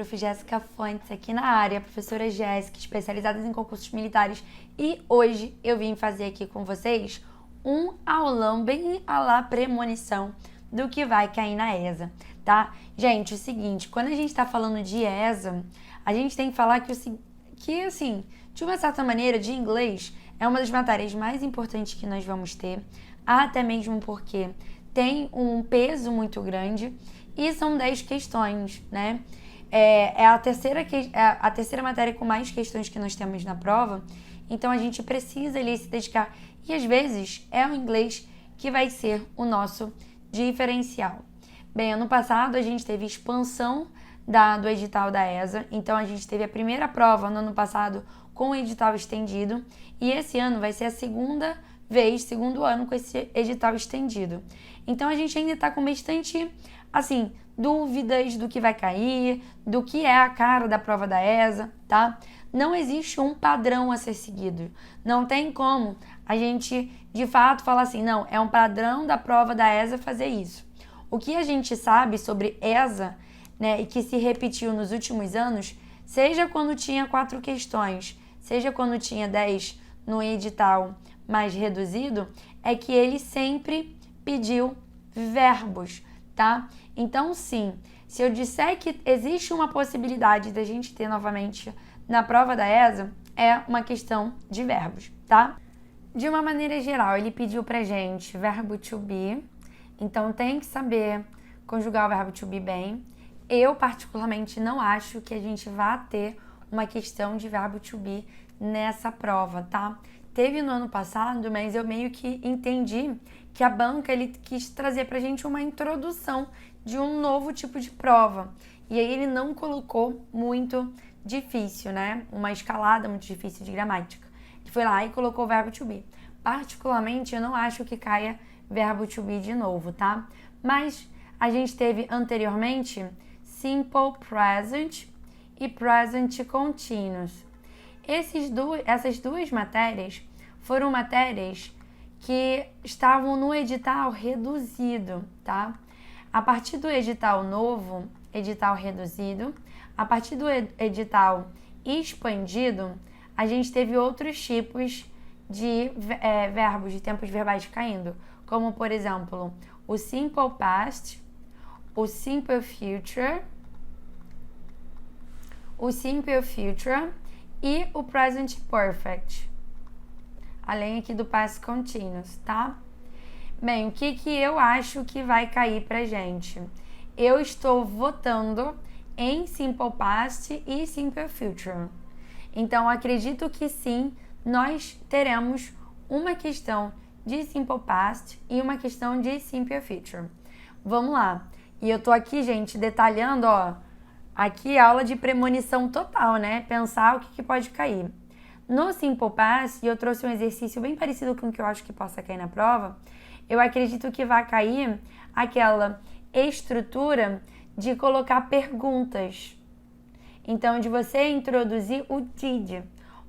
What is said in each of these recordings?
prof. Jéssica Fontes aqui na área, professora Jéssica, especializada em concursos militares, e hoje eu vim fazer aqui com vocês um aulão bem à la premonição do que vai cair na ESA, tá? Gente, o seguinte, quando a gente tá falando de ESA, a gente tem que falar que assim, de uma certa maneira, de inglês, é uma das matérias mais importantes que nós vamos ter, até mesmo porque tem um peso muito grande e são 10 questões, né? É a terceira matéria com mais questões que nós temos na prova, então a gente precisa ali se dedicar. E às vezes é o inglês que vai ser o nosso diferencial. Bem, ano passado a gente teve expansão do edital da ESA, então a gente teve a primeira prova no ano passado com o edital estendido e esse ano vai ser a segundo ano com esse edital estendido. Então a gente ainda está com bastante, assim, dúvidas do que vai cair, do que é a cara da prova da ESA, tá? Não existe um padrão a ser seguido. Não tem como a gente, de fato, falar assim, não, é um padrão da prova da ESA fazer isso. O que a gente sabe sobre ESA, né, e que se repetiu nos últimos anos, seja quando tinha 4 questões, seja quando tinha 10 no edital mais reduzido, é que ele sempre pediu verbos, tá? Então, sim, se eu disser que existe uma possibilidade da gente ter novamente na prova da ESA, é uma questão de verbos, tá? De uma maneira geral, ele pediu pra gente verbo to be, então tem que saber conjugar o verbo to be bem. Eu, particularmente, não acho que a gente vá ter uma questão de verbo to be nessa prova, tá? Teve no ano passado, mas eu meio que entendi que a banca ele quis trazer pra gente uma introdução de um novo tipo de prova. E aí ele não colocou muito difícil, né? Uma escalada muito difícil de gramática. Ele foi lá e colocou o verbo to be. Particularmente, eu não acho que caia verbo to be de novo, tá? Mas a gente teve anteriormente simple present e present continuous. Essas duas matérias foram matérias que estavam no edital reduzido, tá? A partir do edital novo, edital reduzido, a partir do edital expandido, a gente teve outros tipos de verbos, de tempos verbais caindo, como, por exemplo, o simple past, o simple future e o present perfect, além aqui do past continuous, tá? Bem, o que eu acho que vai cair pra gente? Eu estou votando em simple past e simple future. Então, acredito que sim, nós teremos uma questão de simple past e uma questão de simple future. Vamos lá. E eu tô aqui, gente, detalhando, ó, aqui aula de premonição total, né? Pensar o que pode cair. No simple past, eu trouxe um exercício bem parecido com o que eu acho que possa cair na prova. Eu acredito que vai cair aquela estrutura de colocar perguntas. Então, de você introduzir o did.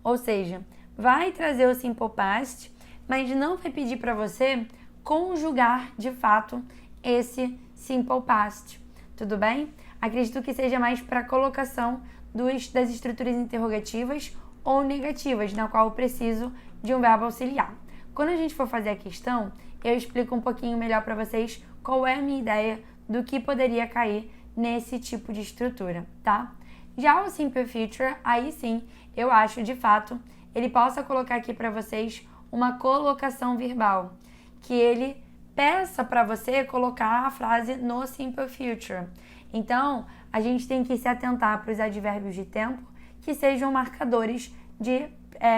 Ou seja, vai trazer o simple past, mas não vai pedir para você conjugar, de fato, esse simple past. Tudo bem? Acredito que seja mais para colocação das estruturas interrogativas ou negativas, na qual eu preciso de um verbo auxiliar. Quando a gente for fazer a questão, eu explico um pouquinho melhor para vocês qual é a minha ideia do que poderia cair nesse tipo de estrutura, tá? Já o simple future, aí sim, eu acho, de fato, ele possa colocar aqui para vocês uma colocação verbal, que ele peça para você colocar a frase no simple future. Então, a gente tem que se atentar para os advérbios de tempo que sejam marcadores de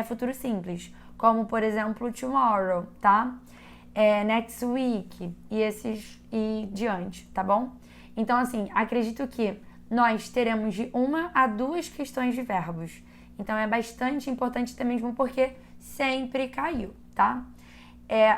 futuro simples, como, por exemplo, tomorrow, tá? Next week e diante, tá bom? Então, assim, acredito que nós teremos de 1 a 2 questões de verbos. Então, é bastante importante até mesmo porque sempre caiu, tá?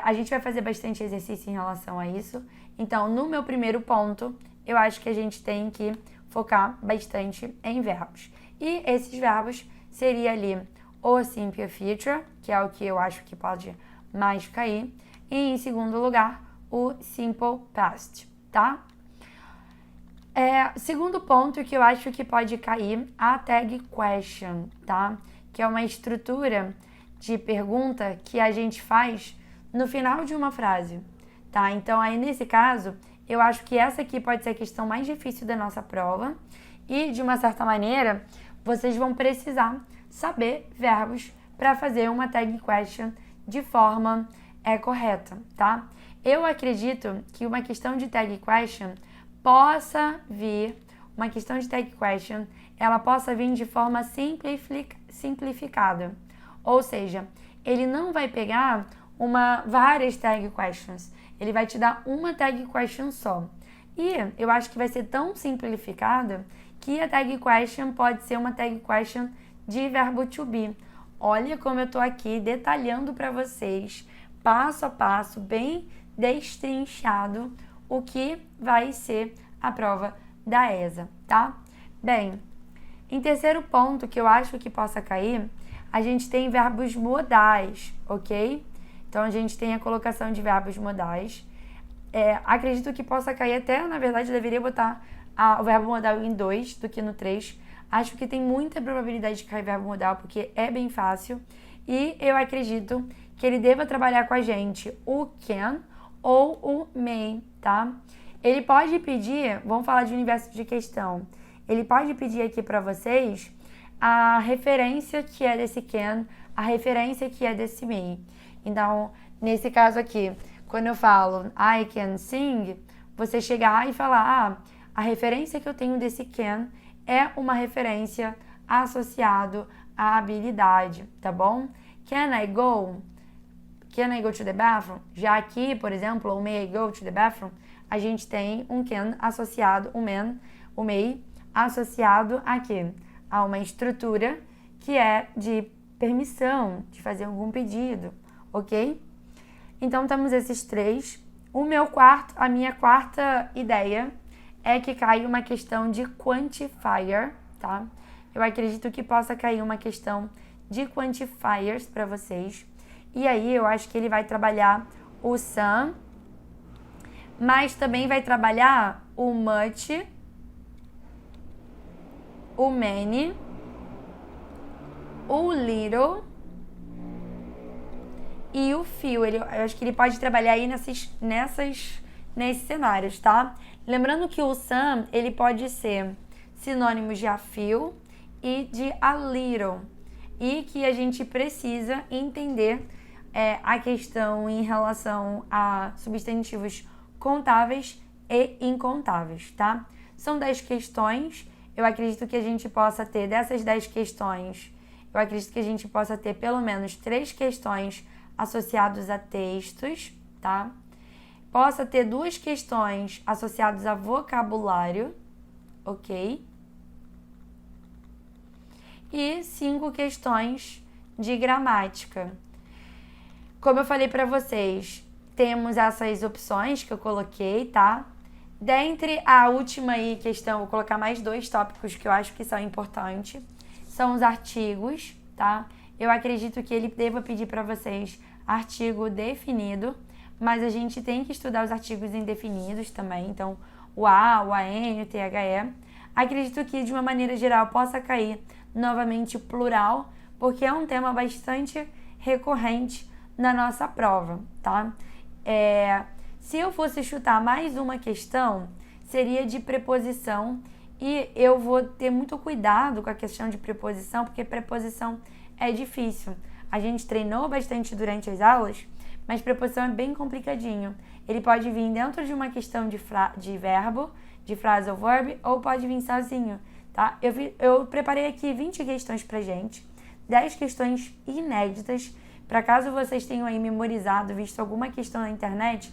A gente vai fazer bastante exercício em relação a isso. Então, no meu primeiro ponto, eu acho que a gente tem que focar bastante em verbos. E esses verbos seria ali o simple future, que é o que eu acho que pode mais cair, e em segundo lugar, o simple past, tá? Segundo ponto que eu acho que pode cair, a tag question, tá? Que é uma estrutura de pergunta que a gente faz no final de uma frase, tá? Então, aí nesse caso, eu acho que essa aqui pode ser a questão mais difícil da nossa prova e, de uma certa maneira, vocês vão precisar saber verbos para fazer uma tag question de forma correta, tá? Eu acredito que uma questão de tag question ela possa vir de forma simplificada. Ou seja, ele não vai pegar várias tag questions, ele vai te dar uma tag question só. E eu acho que vai ser tão simplificada que a tag question pode ser uma tag question de verbo to be. Olha como eu tô aqui detalhando para vocês, passo a passo, bem destrinchado, o que vai ser a prova da ESA, tá? Bem, em terceiro ponto que eu acho que possa cair, a gente tem verbos modais, ok? Então, a gente tem a colocação de verbos modais. Acredito que possa cair até, na verdade, eu deveria botar o verbo modal em 2 do que no 3. Acho que tem muita probabilidade de cair verbo modal, porque é bem fácil. E eu acredito que ele deva trabalhar com a gente o can ou o may, tá? Ele pode pedir, vamos falar de universo de questão, ele pode pedir aqui para vocês a referência que é desse can, a referência que é desse may. Então, nesse caso aqui, quando eu falo I can sing, você chegar e falar, a referência que eu tenho desse can é uma referência associado à habilidade, tá bom? Can I go to the bathroom? Já aqui, por exemplo, o may I go to the bathroom, a gente tem um can associado, o may, associado aqui a uma estrutura que é de permissão, de fazer algum pedido, ok? Então, temos esses três. A minha quarta ideia é que cai uma questão de quantifier, tá? Eu acredito que possa cair uma questão de quantifiers para vocês. E aí, eu acho que ele vai trabalhar o some, mas também vai trabalhar o much, o many, o little e o few. Eu acho que ele pode trabalhar aí nesses cenários, tá? Lembrando que o some, ele pode ser sinônimo de a few e de a little. E que a gente precisa entender a questão em relação a substantivos contáveis e incontáveis, tá? São 10 questões. Eu acredito que a gente possa ter, dessas 10 questões, eu acredito que a gente possa ter pelo menos 3 questões associadas a textos, tá? Possa ter 2 questões associadas a vocabulário, ok? E 5 questões de gramática. Como eu falei para vocês, temos essas opções que eu coloquei, tá? Dentre a última aí questão, vou colocar mais 2 tópicos que eu acho que são importantes. São os artigos, tá? Eu acredito que ele deva pedir para vocês artigo definido, mas a gente tem que estudar os artigos indefinidos também. Então, o a, o an, o the. Acredito que, de uma maneira geral, possa cair novamente o plural, porque é um tema bastante recorrente na nossa prova, tá? Se eu fosse chutar mais uma questão, seria de preposição, e eu vou ter muito cuidado com a questão de preposição, porque preposição é difícil. A gente treinou bastante durante as aulas, mas preposição é bem complicadinho. Ele pode vir dentro de uma questão de verbo, de frase ou verb, ou pode vir sozinho, tá? Eu preparei aqui 20 questões pra gente, 10 questões inéditas, para caso vocês tenham aí memorizado, visto alguma questão na internet,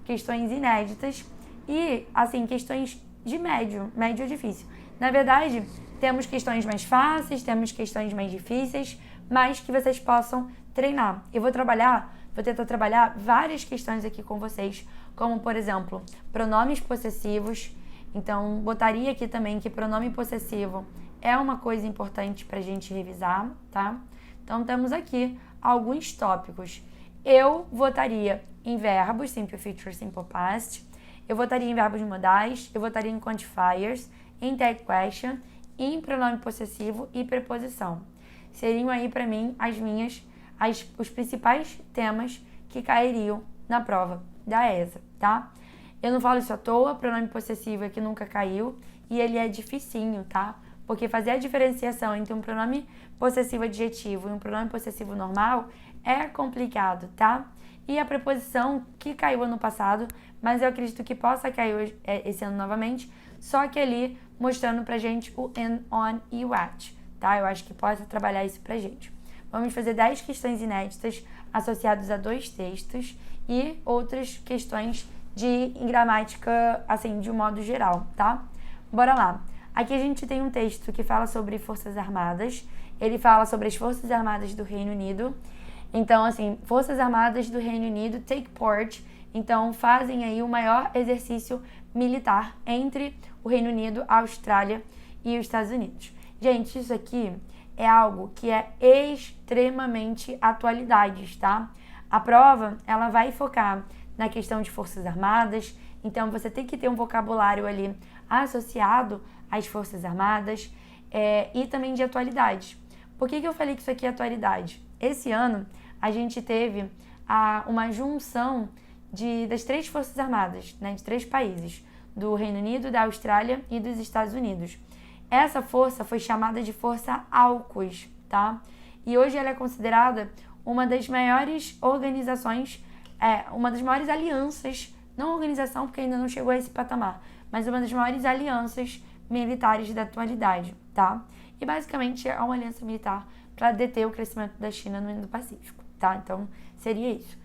questões inéditas e, assim, questões de médio é difícil. Na verdade, temos questões mais fáceis, temos questões mais difíceis, mas que vocês possam treinar. Eu vou tentar trabalhar várias questões aqui com vocês, como, por exemplo, pronomes possessivos. Então, botaria aqui também que pronome possessivo é uma coisa importante para a gente revisar, tá? Então, temos aqui alguns tópicos. Eu votaria em verbos, simple future, simple past. eu votaria em verbos modais, eu votaria em quantifiers, em tag question, em pronome possessivo e preposição. Seriam aí para mim os principais temas que cairiam na prova da ESA, tá? Eu não falo isso à toa, pronome possessivo é que nunca caiu e ele é dificinho, tá? Porque fazer a diferenciação entre um pronome possessivo adjetivo e um pronome possessivo normal é complicado, tá? E a preposição que caiu ano passado, mas eu acredito que possa cair esse ano novamente, só que ali mostrando pra gente o and, on e o at, tá? Eu acho que possa trabalhar isso pra gente. Vamos fazer 10 questões inéditas associadas a 2 textos e outras questões de gramática, assim, de um modo geral, tá? Bora lá. Aqui a gente tem um texto que fala sobre Forças Armadas. Ele fala sobre as Forças Armadas do Reino Unido. Então, assim, Forças Armadas do Reino Unido take part. Então, fazem aí o maior exercício militar entre o Reino Unido, a Austrália e os Estados Unidos. Gente, isso aqui é algo que é extremamente atualidades, tá? A prova, ela vai focar na questão de Forças Armadas. Então, você tem que ter um vocabulário ali associado às Forças Armadas e também de atualidades. Por que eu falei que isso aqui é atualidade? Esse ano, a gente teve uma junção das 3 Forças Armadas, né, de 3 países, do Reino Unido, da Austrália e dos Estados Unidos. Essa força foi chamada de Força AUKUS, tá? E hoje ela é considerada uma das maiores organizações, uma das maiores alianças, não organização porque ainda não chegou a esse patamar, mas uma das maiores alianças militares da atualidade, tá? E basicamente é uma aliança militar para deter o crescimento da China no Indo-Pacífico, tá? Então, seria isso.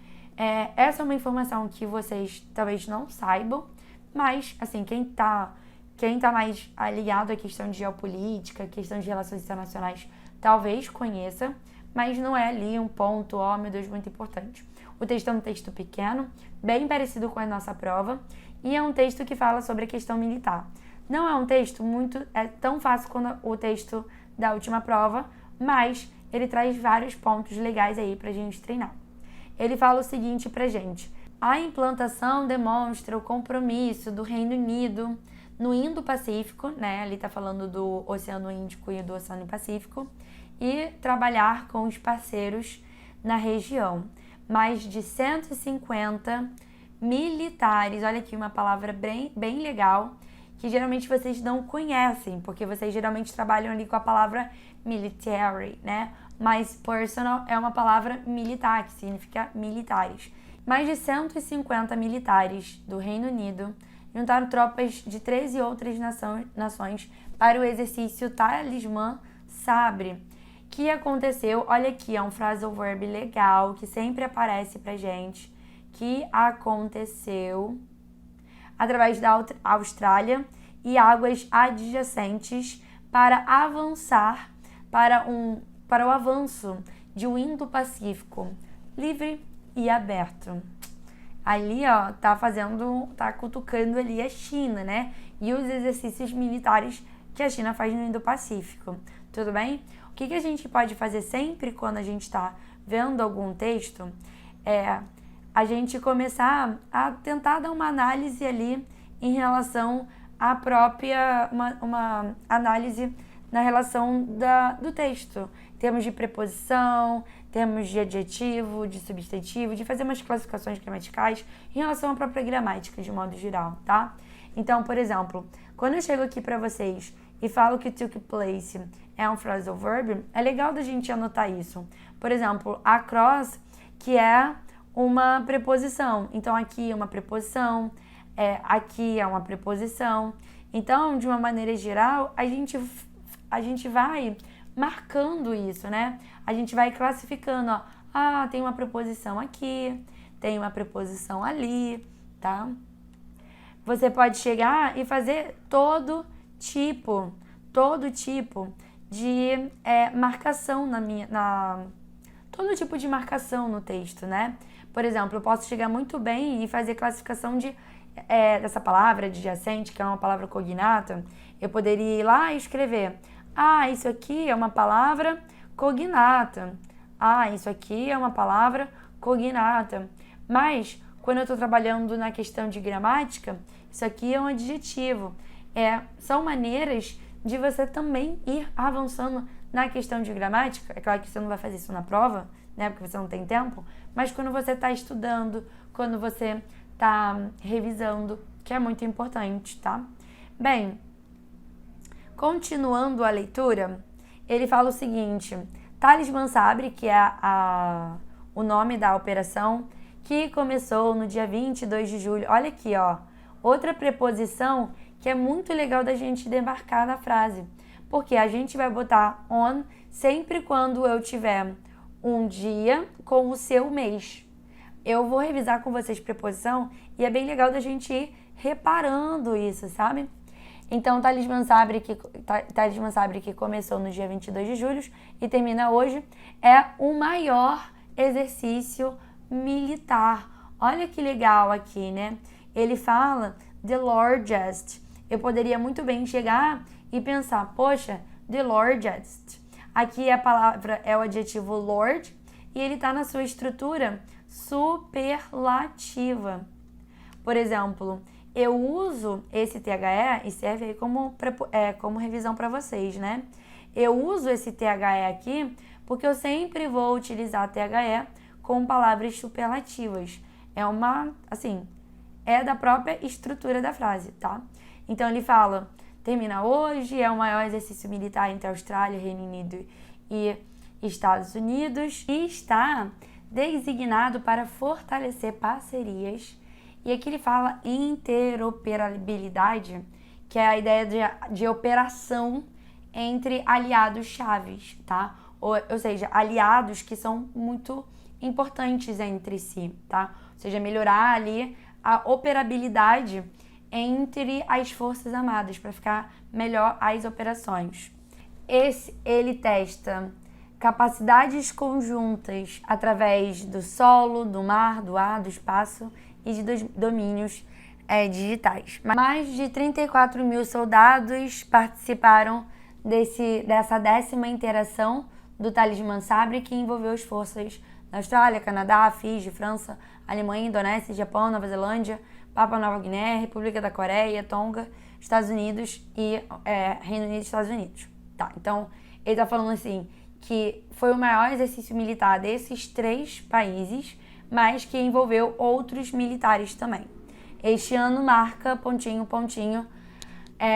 Essa é uma informação que vocês talvez não saibam, mas, assim, quem tá mais ligado à questão de geopolítica, questão de relações internacionais, talvez conheça, mas não é ali um ponto, meu Deus, muito importante. O texto é um texto pequeno, bem parecido com a nossa prova, e é um texto que fala sobre a questão militar. Não é um texto tão fácil quanto o texto da última prova, mas ele traz vários pontos legais aí pra gente treinar. Ele fala o seguinte pra gente: a implantação demonstra o compromisso do Reino Unido no Indo-Pacífico, né? Ali tá falando do Oceano Índico e do Oceano Pacífico, e trabalhar com os parceiros na região. Mais de 150 militares, olha aqui uma palavra bem legal, que geralmente vocês não conhecem, porque vocês geralmente trabalham ali com a palavra military, né? Mas personal é uma palavra militar, que significa militares. Mais de 150 militares do Reino Unido juntaram tropas de 13 outras nações para o exercício Talismã Sabre, que aconteceu, olha aqui, é um phrasal verb legal, que sempre aparece pra gente, que aconteceu através da Austrália e águas adjacentes para avançar para o avanço de um Indo-Pacífico livre e aberto. Ali, tá cutucando ali a China, né? E os exercícios militares que a China faz no Indo-Pacífico. Tudo bem? O que a gente pode fazer sempre quando a gente está vendo algum texto é a gente começar a tentar dar uma análise ali em relação à própria, uma análise na relação do texto, em termos de preposição, termos de adjetivo, de substantivo, de fazer umas classificações gramaticais em relação à própria gramática de modo geral, tá? Então, por exemplo, quando eu chego aqui para vocês e falo que took place é um phrasal verb, é legal da gente anotar isso. Por exemplo, across, que é uma preposição. Então, aqui é uma preposição, aqui é uma preposição. Então, de uma maneira geral, a gente vai marcando isso, né? A gente vai classificando, tem uma preposição aqui, tem uma preposição ali, tá? Você pode chegar e fazer todo tipo de marcação todo tipo de marcação no texto, né? Por exemplo, eu posso chegar muito bem e fazer classificação dessa palavra adjacente, que é uma palavra cognata. Eu poderia ir lá e escrever: isso aqui é uma palavra cognata. Isso aqui é uma palavra cognata. Mas quando eu estou trabalhando na questão de gramática, isso aqui é um adjetivo. São maneiras de você também ir avançando na questão de gramática. É claro que você não vai fazer isso na prova, né? Porque você não tem tempo. Mas quando você está estudando, quando você está revisando, que é muito importante, tá? Bem, continuando a leitura, ele fala o seguinte: Talismã Sabre, que é o nome da operação, que começou no dia 22 de julho. Olha aqui, ó. Outra preposição que é muito legal da gente demarcar na frase. Porque a gente vai botar on sempre quando eu tiver um dia com o seu mês. Eu vou revisar com vocês preposição e é bem legal da gente ir reparando isso, sabe? Então, Talismã Sabre, que começou no dia 22 de julho e termina hoje, é o maior exercício militar. Olha que legal aqui, né? Ele fala the largest. Eu poderia muito bem chegar e pensar, poxa, the largest. Aqui a palavra é o adjetivo lord e ele está na sua estrutura superlativa. Por exemplo, eu uso esse THE e serve aí como revisão para vocês, né? Eu uso esse THE aqui porque eu sempre vou utilizar THE com palavras superlativas. É da própria estrutura da frase, tá? Então ele fala, termina hoje, é o maior exercício militar entre Austrália, Reino Unido e Estados Unidos e está designado para fortalecer parcerias. E aqui ele fala interoperabilidade, que é a ideia de operação entre aliados chaves, tá? Ou seja, aliados que são muito importantes entre si, tá? Ou seja, melhorar ali a operabilidade entre as forças armadas para ficar melhor as operações. Ele testa capacidades conjuntas através do solo, do mar, do ar, do espaço e de domínios digitais. Mais de 34 mil soldados participaram dessa 10ª interação do Talismã Sabre, que envolveu as forças da Austrália, Canadá, Fiji, França, Alemanha, Indonésia, Japão, Nova Zelândia, Papua Nova Guiné, República da Coreia, Tonga, Estados Unidos e Reino Unido e Estados Unidos. Tá, então ele tá falando assim que foi o maior exercício militar desses 3 países, mas que envolveu outros militares também. Este ano marca,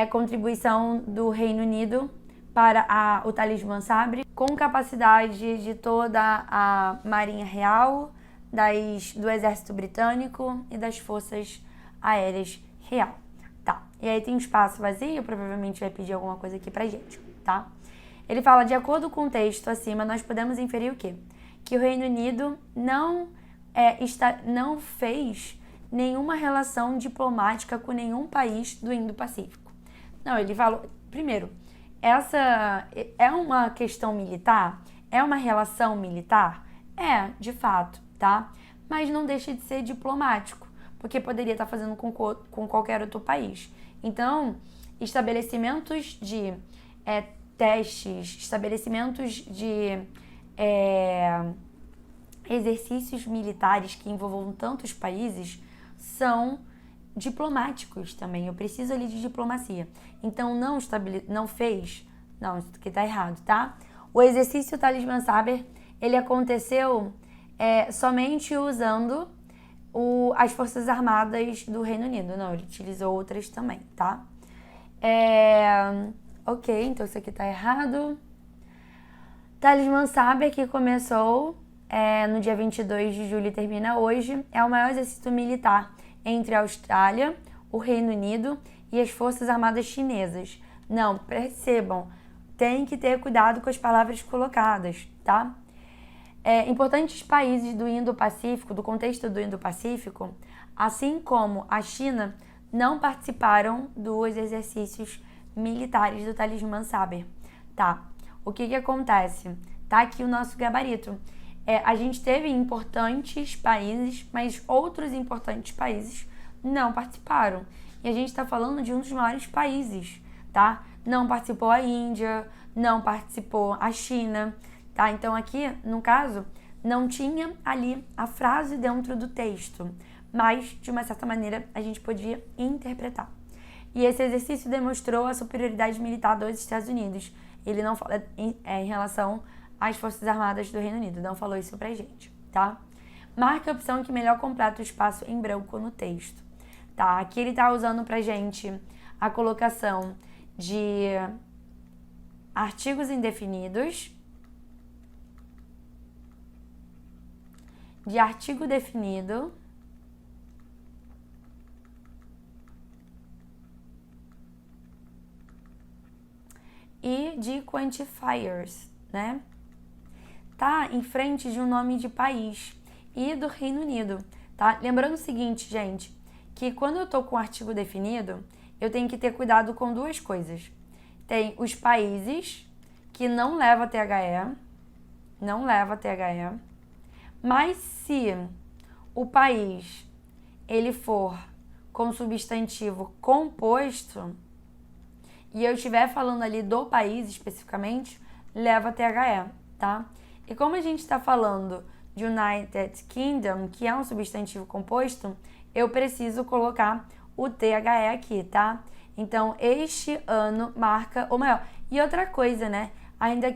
contribuição do Reino Unido para o Talismã Sabre, com capacidade de toda a Marinha Real, do Exército Britânico e das Forças Aéreas Real. Tá, e aí tem um espaço vazio, provavelmente vai pedir alguma coisa aqui pra gente, tá? Ele fala, de acordo com o texto acima, nós podemos inferir o quê? Que o Reino Unido não fez nenhuma relação diplomática com nenhum país do Indo-Pacífico. Não, ele falou, primeiro, essa é uma questão militar? É uma relação militar? É, de fato, tá? Mas não deixa de ser diplomático, porque poderia estar fazendo com qualquer outro país. Então, estabelecimentos de testes, estabelecimentos de exercícios militares que envolvam tantos países são diplomáticos também. Eu preciso ali de diplomacia. Então, não fez... Não, isso aqui tá errado, tá? O exercício Talismã Sabre, ele aconteceu somente usando as Forças Armadas do Reino Unido. Não, ele utilizou outras também, tá? Ok, então isso aqui tá errado. Talismã Sabre, que começou no dia 22 de julho e termina hoje, é o maior exercício militar entre a Austrália, o Reino Unido e as Forças Armadas Chinesas. Não, percebam, tem que ter cuidado com as palavras colocadas, tá? Importantes países do Indo-Pacífico, do contexto do Indo-Pacífico, assim como a China, não participaram dos exercícios militares do Talismã Sabre, tá? O que acontece? Tá aqui o nosso gabarito. A gente teve importantes países, mas outros importantes países não participaram. E a gente está falando de um dos maiores países, tá? Não participou a Índia, não participou a China, tá? Então aqui, no caso, não tinha ali a frase dentro do texto, mas de uma certa maneira a gente podia interpretar. E esse exercício demonstrou a superioridade militar dos Estados Unidos. Ele não fala em relação às Forças Armadas do Reino Unido, não falou isso pra gente, tá? Marque a opção que melhor completa o espaço em branco no texto, tá? Aqui ele tá usando pra gente a colocação de artigos indefinidos, de artigo definido e de quantifiers, né? Tá em frente de um nome de país e do Reino Unido, tá? Lembrando o seguinte, gente, que quando eu tô com artigo definido, eu tenho que ter cuidado com duas coisas. Tem os países que não leva THE, mas se o país ele for com substantivo composto e eu estiver falando ali do país especificamente, leva THE, tá? E como a gente está falando de United Kingdom, que é um substantivo composto, eu preciso colocar o THE aqui, tá? Então, este ano marca o maior. E outra coisa, né? Ainda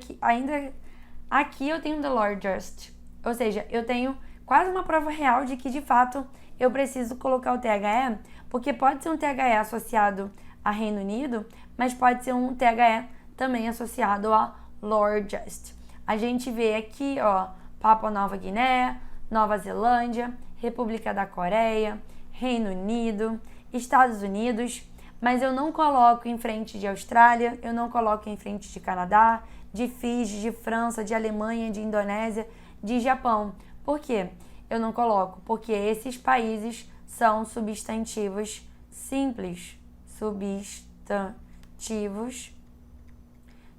aqui eu tenho the largest. Ou seja, eu tenho quase uma prova real de que, de fato, eu preciso colocar o THE, porque pode ser um THE associado a Reino Unido, mas pode ser um THE também associado a largest. A gente vê aqui, ó, Papua Nova Guiné, Nova Zelândia, República da Coreia, Reino Unido, Estados Unidos, mas eu não coloco em frente de Austrália, eu não coloco em frente de Canadá, de Fiji, de França, de Alemanha, de Indonésia, de Japão. Por quê? Eu não coloco? Porque esses países são substantivos simples. Substantivos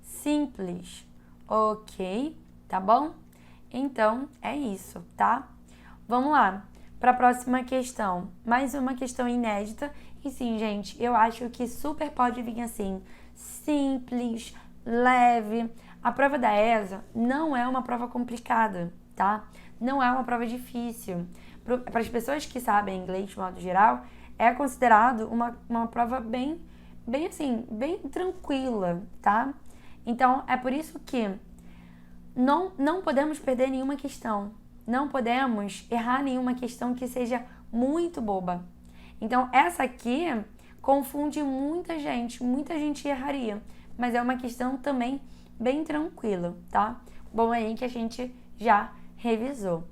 simples. Ok? Tá bom? Então, é isso, tá? Vamos lá para a próxima questão. Mais uma questão inédita. E sim, gente, eu acho que super pode vir assim, simples, leve. A prova da ESA não é uma prova complicada, tá? Não é uma prova difícil. Para as pessoas que sabem inglês de modo geral, é considerado uma prova bem tranquila, tá? Então, é por isso que não podemos perder nenhuma questão. Não podemos errar nenhuma questão que seja muito boba. Então, essa aqui confunde muita gente erraria, mas é uma questão também bem tranquila, tá? Bom, aí que a gente já revisou.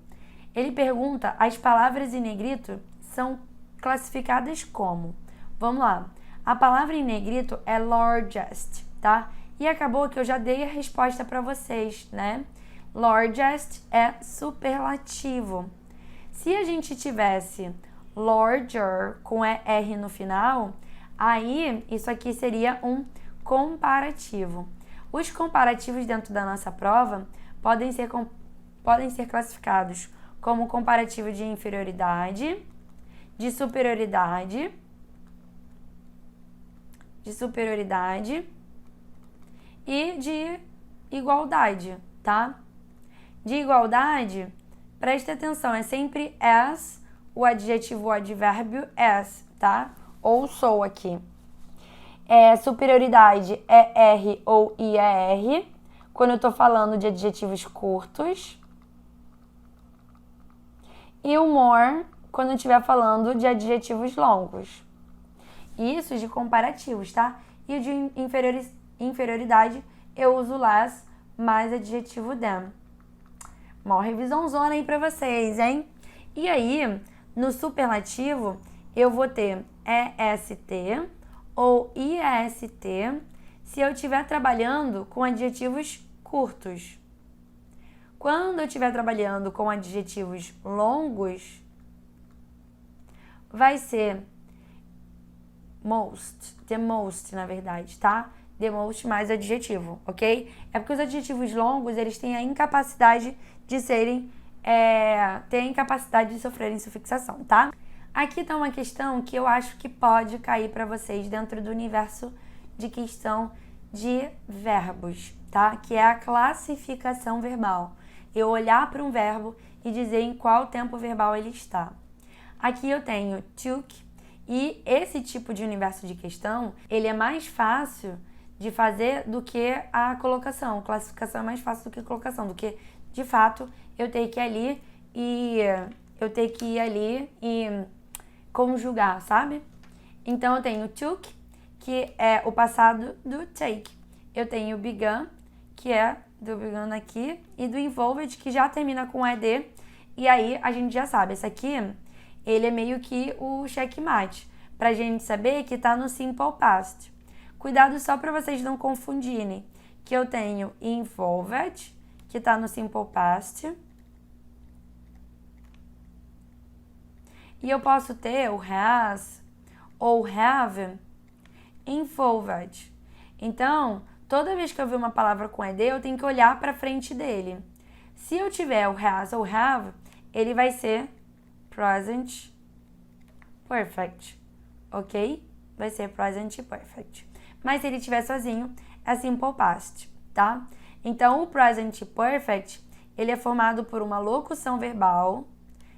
Ele pergunta, as palavras em negrito são classificadas como? Vamos lá. A palavra em negrito é largest, tá? E acabou que eu já dei a resposta para vocês, né? Largest é superlativo. Se a gente tivesse larger com ER no final, aí isso aqui seria um comparativo. Os comparativos dentro da nossa prova podem ser classificados como comparativo de inferioridade, de superioridade e de igualdade, tá? De igualdade, preste atenção, é sempre as, o adjetivo, o advérbio as, tá? Ou sou aqui. Superioridade é R ou IAR, quando eu tô falando de adjetivos curtos. E o more, quando eu estiver falando de adjetivos longos. Isso de comparativos, tá? E de inferioridade, eu uso less mais adjetivo than. Uma revisãozona aí pra vocês, hein? E aí, no superlativo, eu vou ter EST ou IEST se eu estiver trabalhando com adjetivos curtos. Quando eu estiver trabalhando com adjetivos longos, vai ser most, the most, na verdade, tá? The most mais adjetivo, ok? É porque os adjetivos longos, eles têm a incapacidade de têm a incapacidade de sofrerem sufixação, tá? Aqui tá uma questão que eu acho que pode cair para vocês dentro do universo de questão de verbos, tá? Que é a classificação verbal. Eu olhar para um verbo e dizer em qual tempo verbal ele está. Aqui eu tenho took, e esse tipo de universo de questão, ele é mais fácil de fazer do que a colocação. Classificação é mais fácil do que colocação, do que, de fato, eu ter que ir ali e conjugar, sabe? Então eu tenho took, que é o passado do take. Eu tenho begun, que é do begun aqui, e do involved, que já termina com ed. E aí a gente já sabe, esse aqui, ele é meio que o checkmate, pra gente saber que tá no simple past. Cuidado só para vocês não confundirem, que eu tenho involved, que tá no simple past, e eu posso ter o has ou have involved. Então, toda vez que eu ver uma palavra com ed, eu tenho que olhar para frente dele. Se eu tiver o has ou have, ele vai ser present perfect, ok? Vai ser present perfect. Mas se ele estiver sozinho, é simple past, tá? Então, o present perfect, ele é formado por uma locução verbal,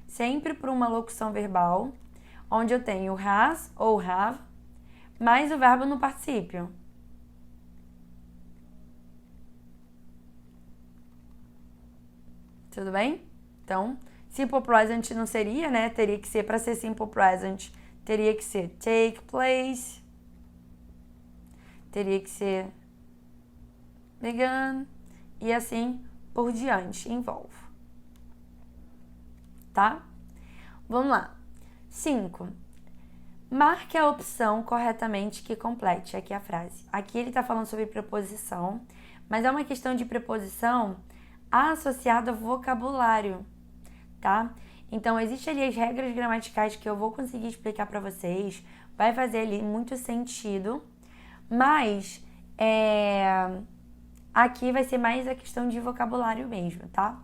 sempre por uma locução verbal, onde eu tenho has ou have, mais o verbo no particípio. Tudo bem? Então, simple present não seria, né? Teria que ser, para ser simple present, teria que ser take place, teria que ser begun, e assim por diante, involve. Tá? Vamos lá. 5. Marque a opção corretamente que complete aqui a frase. Aqui ele está falando sobre preposição, mas é uma questão de preposição associada ao vocabulário, tá? Então, existem ali as regras gramaticais que eu vou conseguir explicar para vocês, vai fazer ali muito sentido, mas aqui vai ser mais a questão de vocabulário mesmo, tá?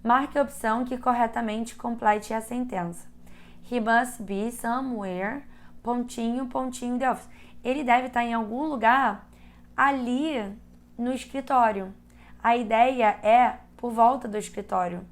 Marque a opção que corretamente complete a sentença. He must be somewhere, pontinho, pontinho, the office. Ele deve estar em algum lugar ali no escritório. A ideia é por volta do escritório,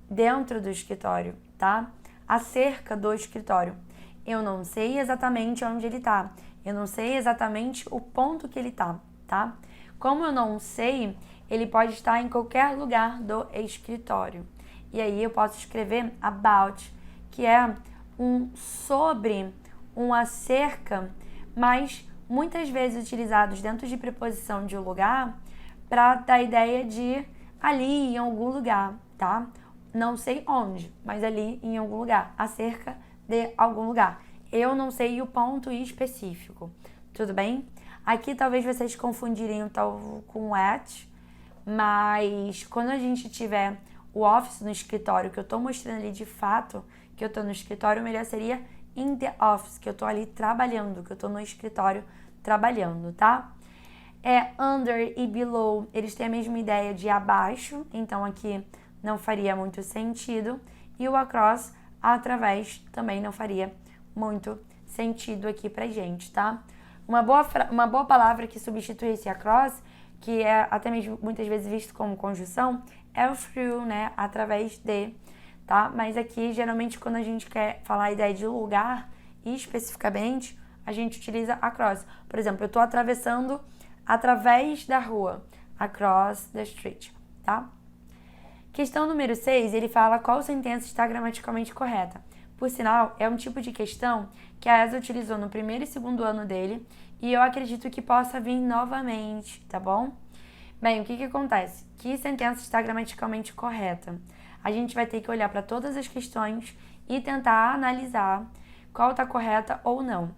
dentro do escritório, tá? Acerca do escritório. Eu não sei exatamente onde ele tá. Eu não sei exatamente o ponto que ele tá, tá? Como eu não sei, ele pode estar em qualquer lugar do escritório. E aí eu posso escrever about, que é um sobre, um acerca, mas muitas vezes utilizados dentro de preposição de lugar para dar a ideia de ali em algum lugar, tá? Não sei onde, mas ali em algum lugar, acerca de algum lugar. Eu não sei o ponto específico, tudo bem? Aqui talvez vocês confundirem o tal com at, mas quando a gente tiver o office no escritório, que eu tô mostrando ali de fato que eu tô no escritório, melhor seria in the office, que eu tô ali trabalhando, que eu tô no escritório trabalhando, tá? Under e below, eles têm a mesma ideia de abaixo, então aqui não faria muito sentido. E o across, através, também não faria muito sentido aqui pra gente, tá? Uma boa palavra que substitui esse across, que é até mesmo muitas vezes visto como conjunção, é o through, né? Através de, tá? Mas aqui, geralmente, quando a gente quer falar a ideia de lugar, e especificamente, a gente utiliza across. Por exemplo, eu tô atravessando através da rua, across the street, tá? Questão número 6, ele fala qual sentença está gramaticalmente correta. Por sinal, é um tipo de questão que a ESA utilizou no primeiro e segundo ano dele, e eu acredito que possa vir novamente, tá bom? Bem, o que acontece? Que sentença está gramaticalmente correta? A gente vai ter que olhar para todas as questões e tentar analisar qual está correta ou não.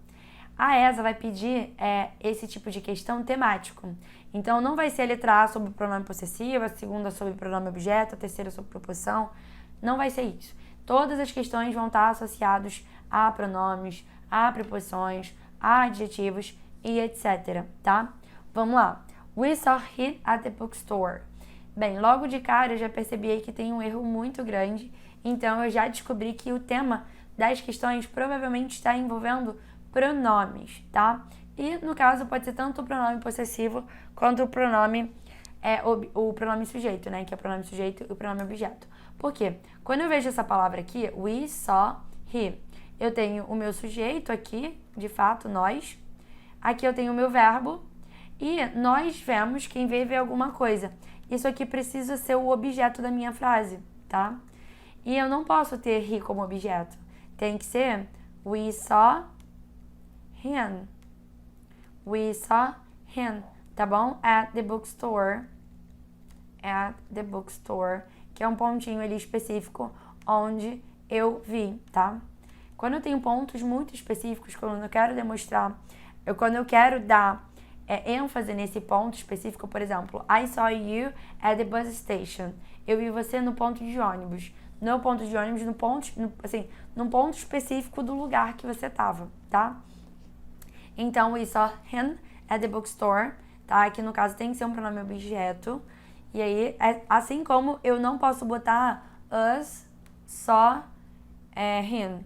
A ESA vai pedir esse tipo de questão temático. Então, não vai ser a letra A sobre o pronome possessivo, a segunda sobre o pronome objeto, a terceira sobre proposição. Não vai ser isso. Todas as questões vão estar associadas a pronomes, a preposições, a adjetivos e etc, tá? Vamos lá. We saw it at the bookstore. Bem, logo de cara eu já percebi aí que tem um erro muito grande. Então, eu já descobri que o tema das questões provavelmente está envolvendo pronomes, tá? E no caso pode ser tanto o pronome possessivo quanto o pronome o pronome sujeito, né? Que é o pronome sujeito e o pronome objeto. Por quê? Quando eu vejo essa palavra aqui, we saw he. Eu tenho o meu sujeito aqui, de fato, nós. Aqui eu tenho o meu verbo. E nós vemos, quem vê alguma coisa. Isso aqui precisa ser o objeto da minha frase, tá? E eu não posso ter he como objeto. Tem que ser we saw him. We saw him, tá bom? At the bookstore. At the bookstore, que é um pontinho ali específico onde eu vi, tá? Quando eu tenho pontos muito específicos, quando eu quero demonstrar, quando eu quero dar ênfase nesse ponto específico, por exemplo, I saw you at the bus station. Eu vi você no ponto de ônibus. No ponto de ônibus, num ponto específico do lugar que você tava, tá? Então, we saw him at the bookstore, tá? Aqui no caso tem que ser um pronome objeto. E aí, assim como eu não posso botar us, saw, him.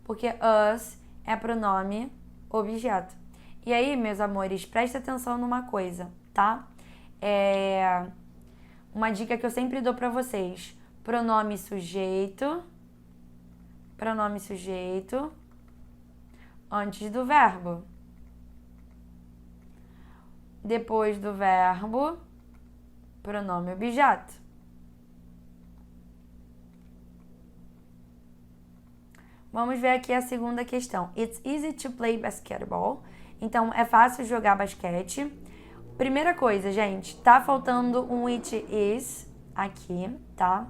Porque us é pronome objeto. E aí, meus amores, presta atenção numa coisa, tá? Uma dica que eu sempre dou pra vocês. Pronome sujeito antes do verbo. Depois do verbo, pronome objeto. Vamos ver aqui a segunda questão. It's easy to play basketball. Então, é fácil jogar basquete. Primeira coisa, gente, tá faltando um it is aqui, tá?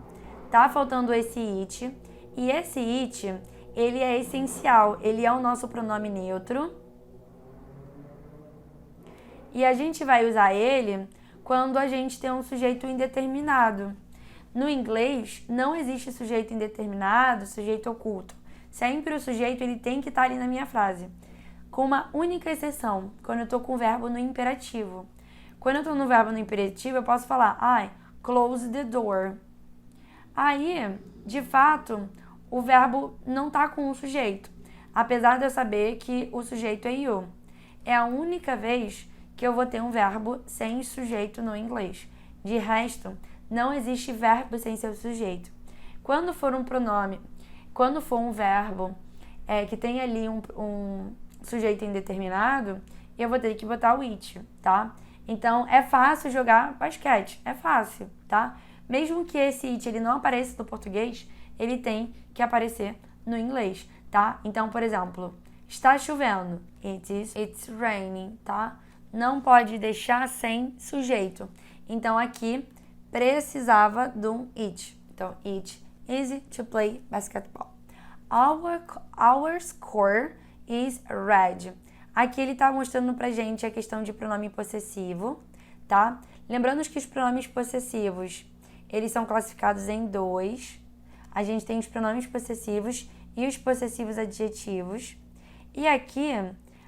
Tá faltando esse it. E esse it, ele é essencial. Ele é o nosso pronome neutro. E a gente vai usar ele quando a gente tem um sujeito indeterminado. No inglês, não existe sujeito indeterminado, sujeito oculto. Sempre o sujeito ele tem que estar ali na minha frase. Com uma única exceção, quando eu estou com o verbo no imperativo. Quando eu estou no verbo no imperativo, eu posso falar I close the door. Aí, de fato, o verbo não está com o sujeito. Apesar de eu saber que o sujeito é you. É a única vez que eu vou ter um verbo sem sujeito no inglês. De resto, não existe verbo sem seu sujeito. Quando for um pronome, quando for um verbo que tem ali um sujeito indeterminado, eu vou ter que botar o it, tá? Então, é fácil jogar basquete, é fácil, tá? Mesmo que esse it ele não apareça no português, ele tem que aparecer no inglês, tá? Então, por exemplo, está chovendo, it's raining, tá? Não pode deixar sem sujeito. Então, aqui precisava de um it. Então, it's easy to play basketball. Our score is red. Aqui ele tá mostrando pra gente a questão de pronome possessivo, tá? Lembrando que os pronomes possessivos, eles são classificados em dois. A gente tem os pronomes possessivos e os possessivos adjetivos. E aqui,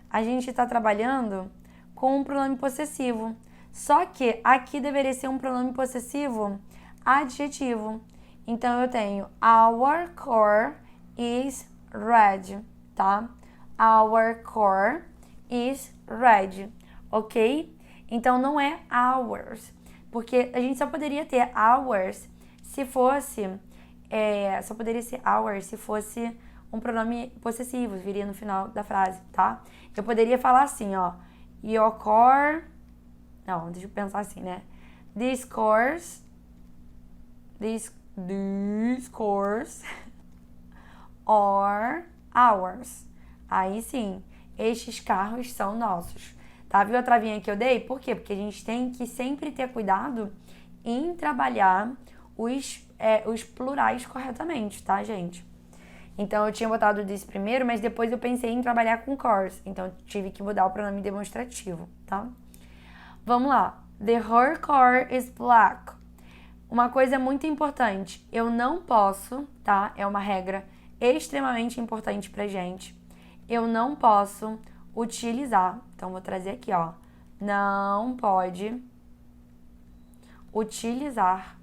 a gente tá trabalhando com um pronome possessivo. Só que aqui deveria ser um pronome possessivo adjetivo. Então, eu tenho our core is red, tá? Our core is red, ok? Então, não é ours, porque a gente só poderia ter ours se fosse... só poderia ser ours se fosse um pronome possessivo, viria no final da frase, tá? Eu poderia falar assim, ó. Your core... Não, deixa eu pensar assim, né? These cores are ours. Aí sim, estes carros são nossos. Tá? Viu a travinha que eu dei? Por quê? Porque a gente tem que sempre ter cuidado em trabalhar os plurais corretamente, tá, gente? Então, eu tinha botado this primeiro, mas depois eu pensei em trabalhar com cores. Então, tive que mudar o pronome demonstrativo, tá? Vamos lá. Her car is black. Uma coisa muito importante. Eu não posso, tá? É uma regra extremamente importante pra gente. Eu não posso utilizar. Então, vou trazer aqui, ó. Não pode utilizar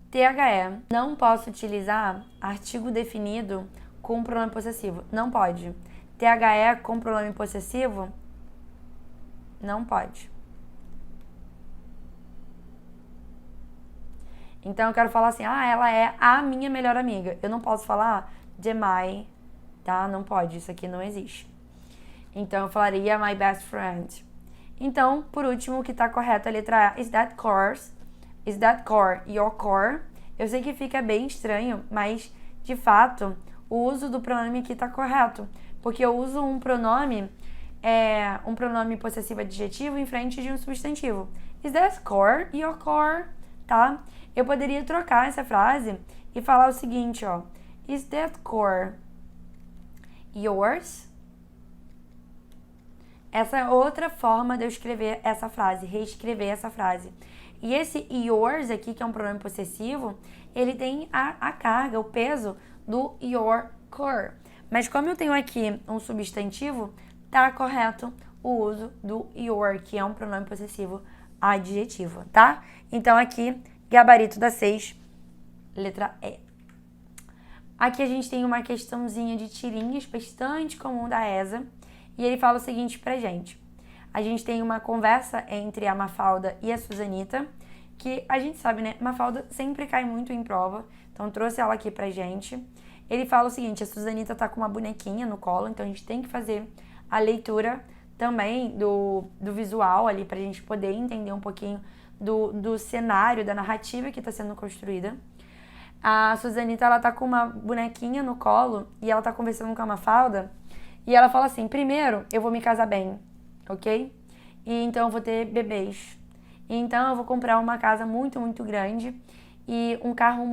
THE. Não posso utilizar artigo definido com pronome possessivo. Não pode. THE com pronome possessivo? Não pode. Então eu quero falar assim, ela é a minha melhor amiga. Eu não posso falar de my, tá? Não pode, isso aqui não existe. Então eu falaria my best friend. Então, por último, o que tá correto é a letra A. Is that course? Is that core your core? Eu sei que fica bem estranho, mas de fato o uso do pronome aqui tá correto. Porque eu uso um pronome possessivo adjetivo em frente de um substantivo. Is that core your core? Tá? Eu poderia trocar essa frase e falar o seguinte, ó. Is that core yours? Essa é outra forma de eu escrever essa frase, reescrever essa frase. E esse yours aqui, que é um pronome possessivo, ele tem a carga, o peso do your core. Mas como eu tenho aqui um substantivo, tá correto o uso do your, que é um pronome possessivo adjetivo, tá? Então aqui, gabarito da 6, letra E. Aqui a gente tem uma questãozinha de tirinhas bastante comum da ESA. E ele fala o seguinte pra gente. A gente tem uma conversa entre a Mafalda e a Suzanita, que a gente sabe, né? Mafalda sempre cai muito em prova, então trouxe ela aqui pra gente. Ele fala o seguinte, a Suzanita tá com uma bonequinha no colo, então a gente tem que fazer a leitura também do visual ali, pra gente poder entender um pouquinho do cenário, da narrativa que tá sendo construída. A Suzanita, ela tá com uma bonequinha no colo e ela tá conversando com a Mafalda. E ela fala assim, primeiro eu vou me casar bem, ok? E então eu vou ter bebês. E então eu vou comprar uma casa muito, muito grande e um carro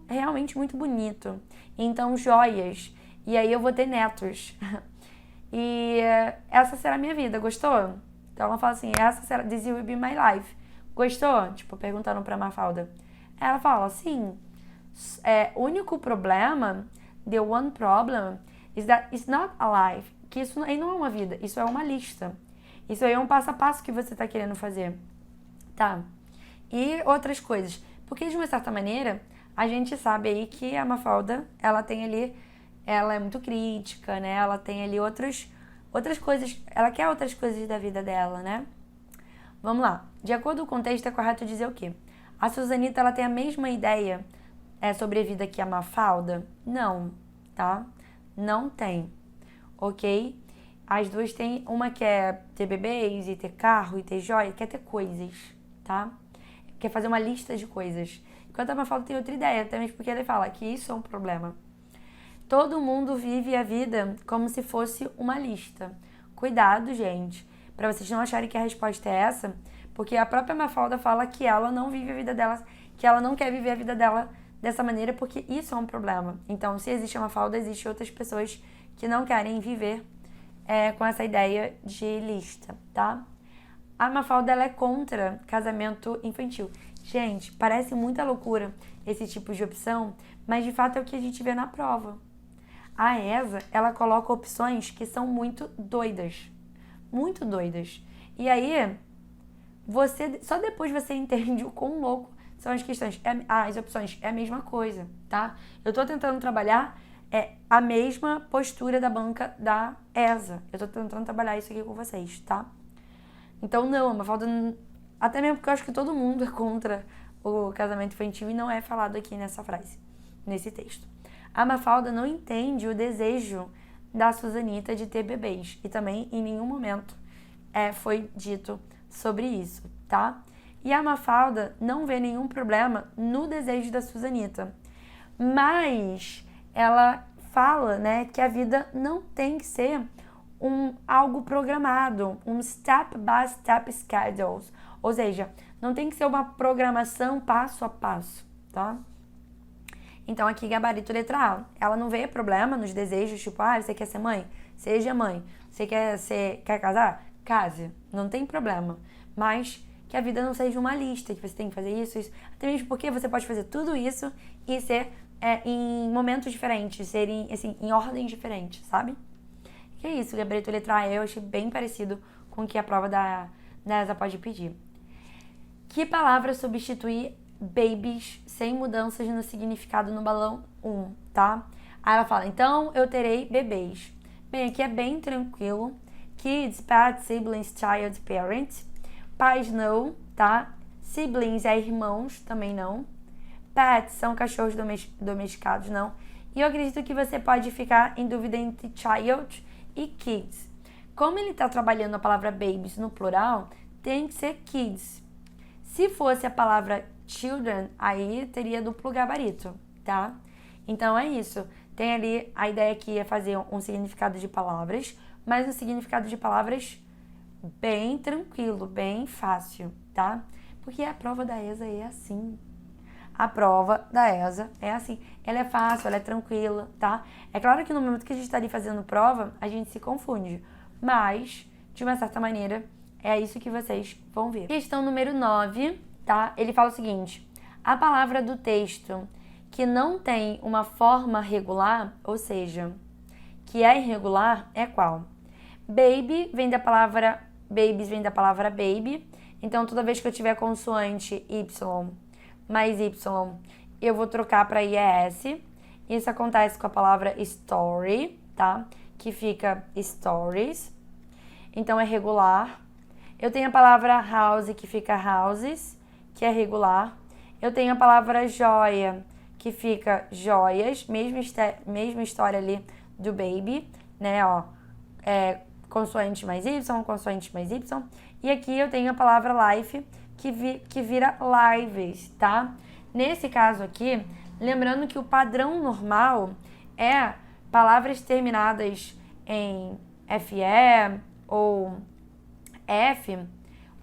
realmente muito bonito. E então joias. E aí eu vou ter netos. E essa será a minha vida, gostou? Então ela fala assim, this will be my life. Gostou? Tipo, perguntando pra Mafalda. Ela fala, sim. Único problema, the one problem, is that it's not a life. Que isso aí não é uma vida, isso é uma lista. Isso aí é um passo a passo que você tá querendo fazer. Tá? E outras coisas. Porque de uma certa maneira, a gente sabe aí que a Mafalda, ela tem ali, ela é muito crítica, né? Ela tem ali outras coisas, ela quer outras coisas da vida dela, né? Vamos lá. De acordo com o contexto, é correto dizer o quê? A Suzanita, ela tem a mesma ideia sobre a vida que a Mafalda? Não, tá? Não tem, ok? As duas têm, uma quer ter bebês e ter carro e ter joia, quer ter coisas, tá? Quer fazer uma lista de coisas. Enquanto a Mafalda tem outra ideia, até mesmo porque ele fala que isso é um problema. Todo mundo vive a vida como se fosse uma lista. Cuidado, gente, pra vocês não acharem que a resposta é essa, porque a própria Mafalda fala que ela não vive a vida dela, que ela não quer viver a vida dela dessa maneira, porque isso é um problema. Então, se existe a Mafalda, existem outras pessoas que não querem viver com essa ideia de lista, tá? A Mafalda, ela é contra casamento infantil. Gente, parece muita loucura esse tipo de opção, mas de fato é o que a gente vê na prova. A ESA, ela coloca opções que são muito doidas. Muito doidas. E aí, só depois você entende o quão louco são as questões. As opções é a mesma coisa, tá? Eu tô tentando trabalhar a mesma postura da banca da ESA. Eu tô tentando trabalhar isso aqui com vocês, tá? Então, não, a Mafalda... Até mesmo porque eu acho que todo mundo é contra o casamento infantil e não é falado aqui nessa frase, nesse texto. A Mafalda não entende o desejo da Suzanita de ter bebês. E também, em nenhum momento, foi dito sobre isso, tá? E a Mafalda não vê nenhum problema no desejo da Suzanita. Mas ela fala, né, que a vida não tem que ser algo programado, um step-by-step schedules. Ou seja, não tem que ser uma programação passo a passo, tá? Então aqui, gabarito letra A. Ela não vê problema nos desejos, tipo, você quer ser mãe? Seja mãe. Você quer casar? Case. Não tem problema. Mas que a vida não seja uma lista, que você tem que fazer isso. Até mesmo porque você pode fazer tudo isso e ser em momentos diferentes, serem assim, em ordens diferentes, sabe? Que é isso, gabarito letra A, eu achei bem parecido com o que a prova da ESA pode pedir. Que palavra substitui babies sem mudanças no significado no balão 1, tá? Aí ela fala, então eu terei bebês. Bem, aqui é bem tranquilo. Kids, pets, siblings, child, parent. Pais não, tá? Siblings é irmãos, também não. pets são cachorros domesticados, não. E eu acredito que você pode ficar em dúvida entre child e kids. Como ele está trabalhando a palavra babies no plural, tem que ser kids. Se fosse a palavra children, aí teria duplo gabarito, tá? Então é isso. Tem ali, a ideia aqui é fazer um significado de palavras, mas um significado de palavras bem tranquilo, bem fácil, tá? Porque a prova da ESA é assim. A prova da ESA é assim. Ela é fácil, ela é tranquila, tá? É claro que no momento que a gente está ali fazendo prova, a gente se confunde. Mas, de uma certa maneira, é isso que vocês vão ver. Questão número 9, tá? Ele fala o seguinte. A palavra do texto que não tem uma forma regular, ou seja, que é irregular, é qual? Baby vem da palavra... Babies vem da palavra baby. Então, toda vez que eu tiver consoante Y mais Y, eu vou trocar para IES. Isso acontece com a palavra story, tá? Que fica stories. Então, é regular. Eu tenho a palavra house, que fica houses, que é regular. Eu tenho a palavra joia, que fica joias. Mesma história ali do baby, né? Ó, consoante mais Y, consoante mais Y. E aqui eu tenho a palavra life, que vira lives, tá? Nesse caso aqui, lembrando que o padrão normal é palavras terminadas em FE ou F,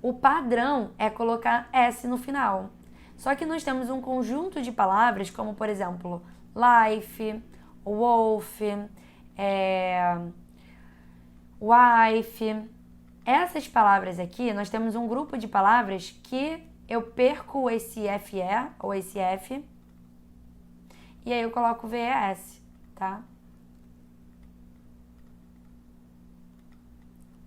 o padrão é colocar S no final. Só que nós temos um conjunto de palavras, como por exemplo, life, wolf, wife. Essas palavras aqui, nós temos um grupo de palavras que eu perco esse FE ou esse F e aí eu coloco VES, tá?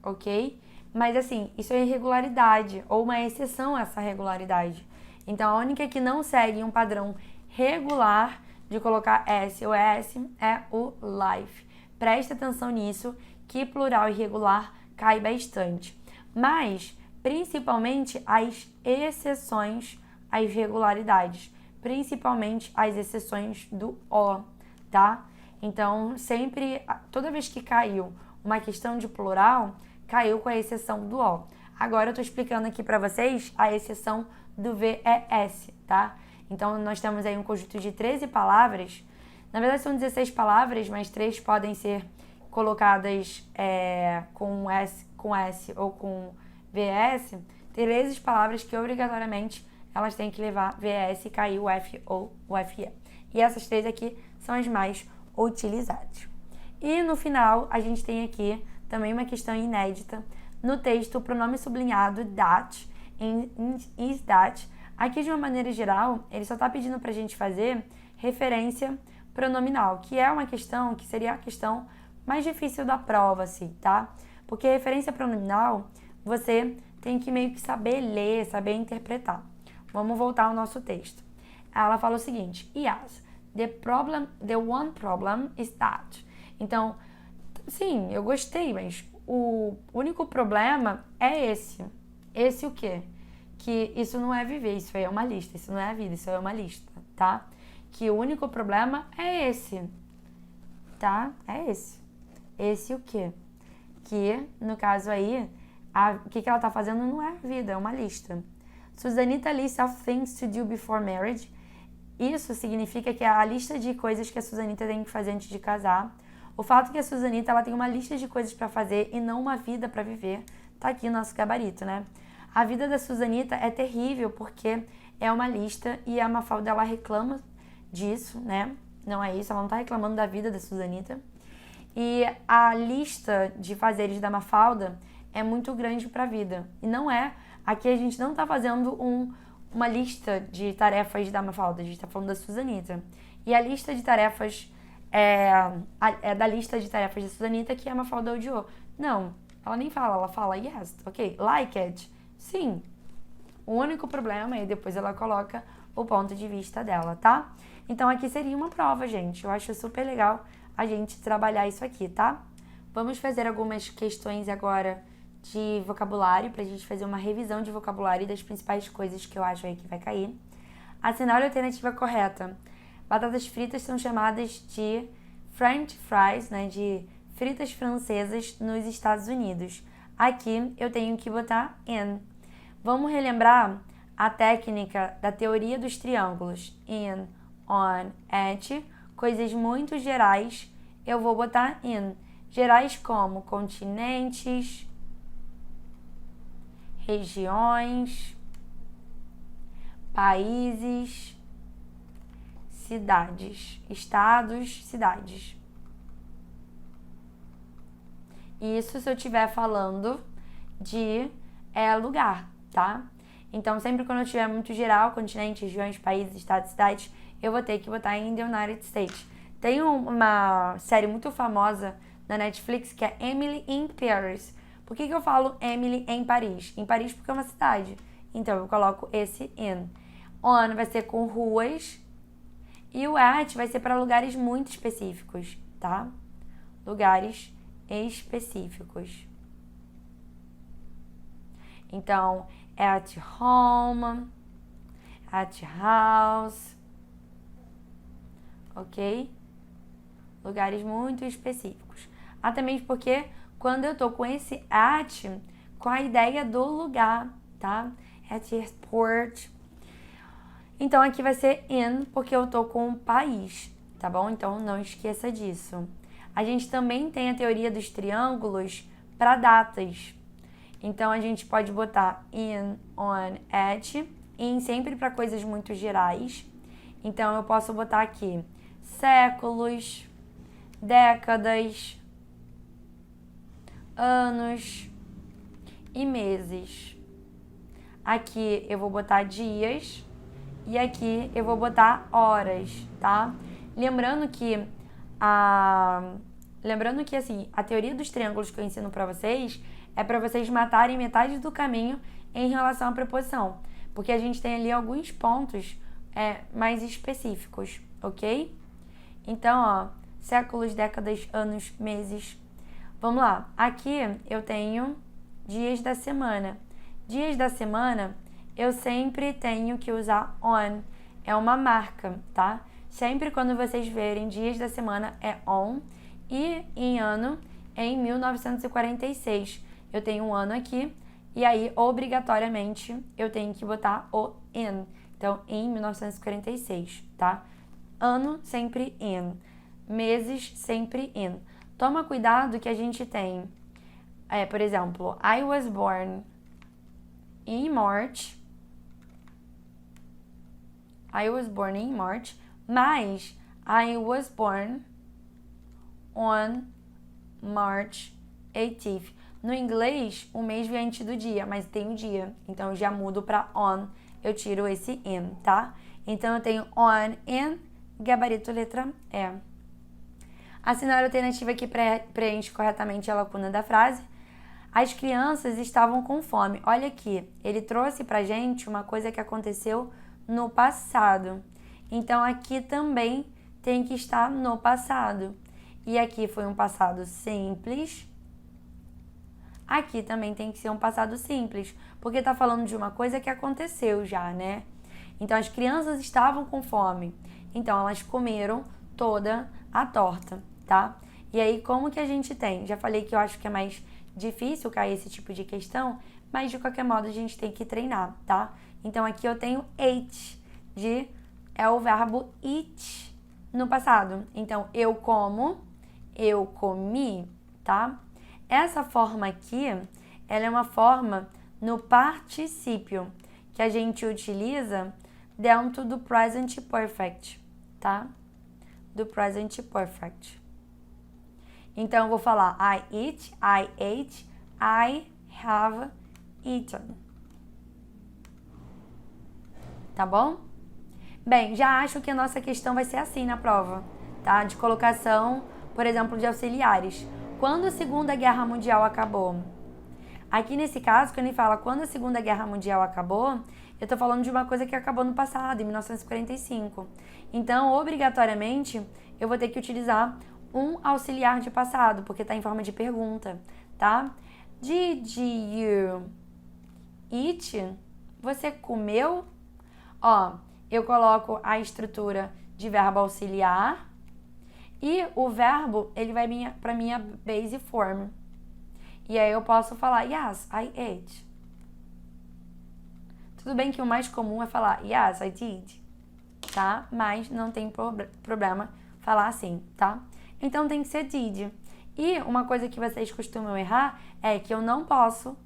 Ok? Mas assim, isso é irregularidade ou uma exceção a essa regularidade. Então, a única que não segue um padrão regular de colocar S ou S é o life. Preste atenção nisso, que plural irregular cai bastante. Mas, principalmente, as exceções às regularidades. Principalmente as exceções do O, tá? Então, sempre, toda vez que caiu uma questão de plural, caiu com a exceção do O. Agora eu tô explicando aqui para vocês a exceção do VES, tá? Então, nós temos aí um conjunto de 13 palavras. Na verdade, são 16 palavras, mas 3 podem ser colocadas com S ou com VS. 13 palavras que, obrigatoriamente, elas têm que levar VS e cair o F ou o FE. E essas 3 aqui são as mais utilizadas. E, no final, a gente tem aqui também uma questão inédita. No texto, o pronome sublinhado that, is that, aqui de uma maneira geral, ele só está pedindo para a gente fazer referência pronominal, que é uma questão que seria a questão mais difícil da prova, assim, tá? Porque referência pronominal, você tem que meio que saber ler, saber interpretar. Vamos voltar ao nosso texto. Ela fala o seguinte, yes, the one problem is that. Então, sim, eu gostei, mas o único problema é esse. Esse o quê? Que isso não é viver, isso aí é uma lista. Isso não é a vida, isso aí é uma lista, tá? Que o único problema é esse, tá? É esse. Esse o quê? Que, no caso aí, o que ela tá fazendo não é a vida, é uma lista. Susanita lists of things to do before marriage. Isso significa que é a lista de coisas que a Susanita tem que fazer antes de casar. O fato que a Susanita ela tem uma lista de coisas para fazer e não uma vida para viver, tá aqui no nosso gabarito, né? A vida da Susanita é terrível porque é uma lista e a Mafalda ela reclama disso, né? Não é isso, ela não tá reclamando da vida da Susanita. E a lista de fazeres da Mafalda é muito grande para a vida. E não é, aqui a gente não tá fazendo uma lista de tarefas da Mafalda, a gente tá falando da Susanita. E a lista de tarefas é da lista de tarefas da Susanita que a Mafalda odiou. Não, ela nem fala, ela fala yes, ok, like it, sim. O único problema, e depois ela coloca o ponto de vista dela, tá? Então aqui seria uma prova, gente. Eu acho super legal a gente trabalhar isso aqui, tá? Vamos fazer algumas questões agora de vocabulário, pra gente fazer uma revisão de vocabulário das principais coisas que eu acho aí que vai cair. Assinar a alternativa correta. Batatas fritas são chamadas de French fries, né, de fritas francesas nos Estados Unidos. Aqui eu tenho que botar in. Vamos relembrar a técnica da teoria dos triângulos. In, on, at. Coisas muito gerais, eu vou botar in. Gerais como continentes, regiões, países, cidades, estados, cidades. Isso se eu estiver falando de lugar, tá? Então, sempre quando eu tiver muito geral, continente, regiões, países, estados, cidades, eu vou ter que botar in the United States. Tem uma série muito famosa na Netflix que é Emily in Paris. Por que eu falo Emily em Paris? Em Paris porque é uma cidade. Então, eu coloco esse in. On vai ser com ruas. E o at vai ser para lugares muito específicos, tá? Lugares específicos. Então, at home, at house, ok? Lugares muito específicos. Até mesmo porque quando eu tô com esse at, com a ideia do lugar, tá? At airport. Então, aqui vai ser in, porque eu tô com o país, tá bom? Então, não esqueça disso. A gente também tem a teoria dos triângulos para datas. Então, a gente pode botar in, on, at, in sempre para coisas muito gerais. Então, eu posso botar aqui séculos, décadas, anos e meses. Aqui eu vou botar dias e aqui eu vou botar horas, tá? Lembrando que assim, a teoria dos triângulos que eu ensino para vocês é para vocês matarem metade do caminho em relação à preposição, porque a gente tem ali alguns pontos mais específicos, ok? Então, ó, séculos, décadas, anos, meses. Vamos lá. Aqui eu tenho dias da semana. Dias da semana, eu sempre tenho que usar on. É uma marca, tá? Sempre quando vocês verem dias da semana é on. E em ano, em 1946. Eu tenho um ano aqui. E aí, obrigatoriamente, eu tenho que botar o in. Então, em 1946, tá? Ano, sempre in. Meses, sempre in. Toma cuidado que a gente tem, por exemplo, I was born in March. I was born in March, mas I was born on March 18th. No inglês, o mês vem antes do dia, mas tem o dia. Então, eu já mudo para on, eu tiro esse in, tá? Então, eu tenho on, in, gabarito letra E. Assinar a alternativa que preenche corretamente a lacuna da frase. As crianças estavam com fome. Olha aqui, ele trouxe pra gente uma coisa que aconteceu no passado. Então, aqui também tem que estar no passado. E aqui foi um passado simples. Aqui também tem que ser um passado simples, porque tá falando de uma coisa que aconteceu já, né? Então, as crianças estavam com fome. Então, elas comeram toda a torta, tá? E aí, como que a gente tem? Já falei que eu acho que é mais difícil cair esse tipo de questão, mas de qualquer modo a gente tem que treinar, tá? Então, aqui eu tenho ate, é o verbo eat no passado. Então, eu como, eu comi, tá? Essa forma aqui, ela é uma forma no particípio que a gente utiliza dentro do present perfect, tá? Do present perfect. Então, eu vou falar I eat, I ate, I have eaten. Tá bom? Bem, já acho que a nossa questão vai ser assim na prova, tá? De colocação, por exemplo, de auxiliares. Quando a Segunda Guerra Mundial acabou? Aqui nesse caso, quando ele fala quando a Segunda Guerra Mundial acabou, eu tô falando de uma coisa que acabou no passado, em 1945. Então, obrigatoriamente, eu vou ter que utilizar um auxiliar de passado, porque tá em forma de pergunta, tá? Did you eat? Você comeu? Ó, eu coloco a estrutura de verbo auxiliar e o verbo, ele vai para minha base form. E aí eu posso falar, yes, I ate. Tudo bem que o mais comum é falar, yes, I did, tá? Mas não tem problema falar assim, tá? Então tem que ser did. E uma coisa que vocês costumam errar é que eu não posso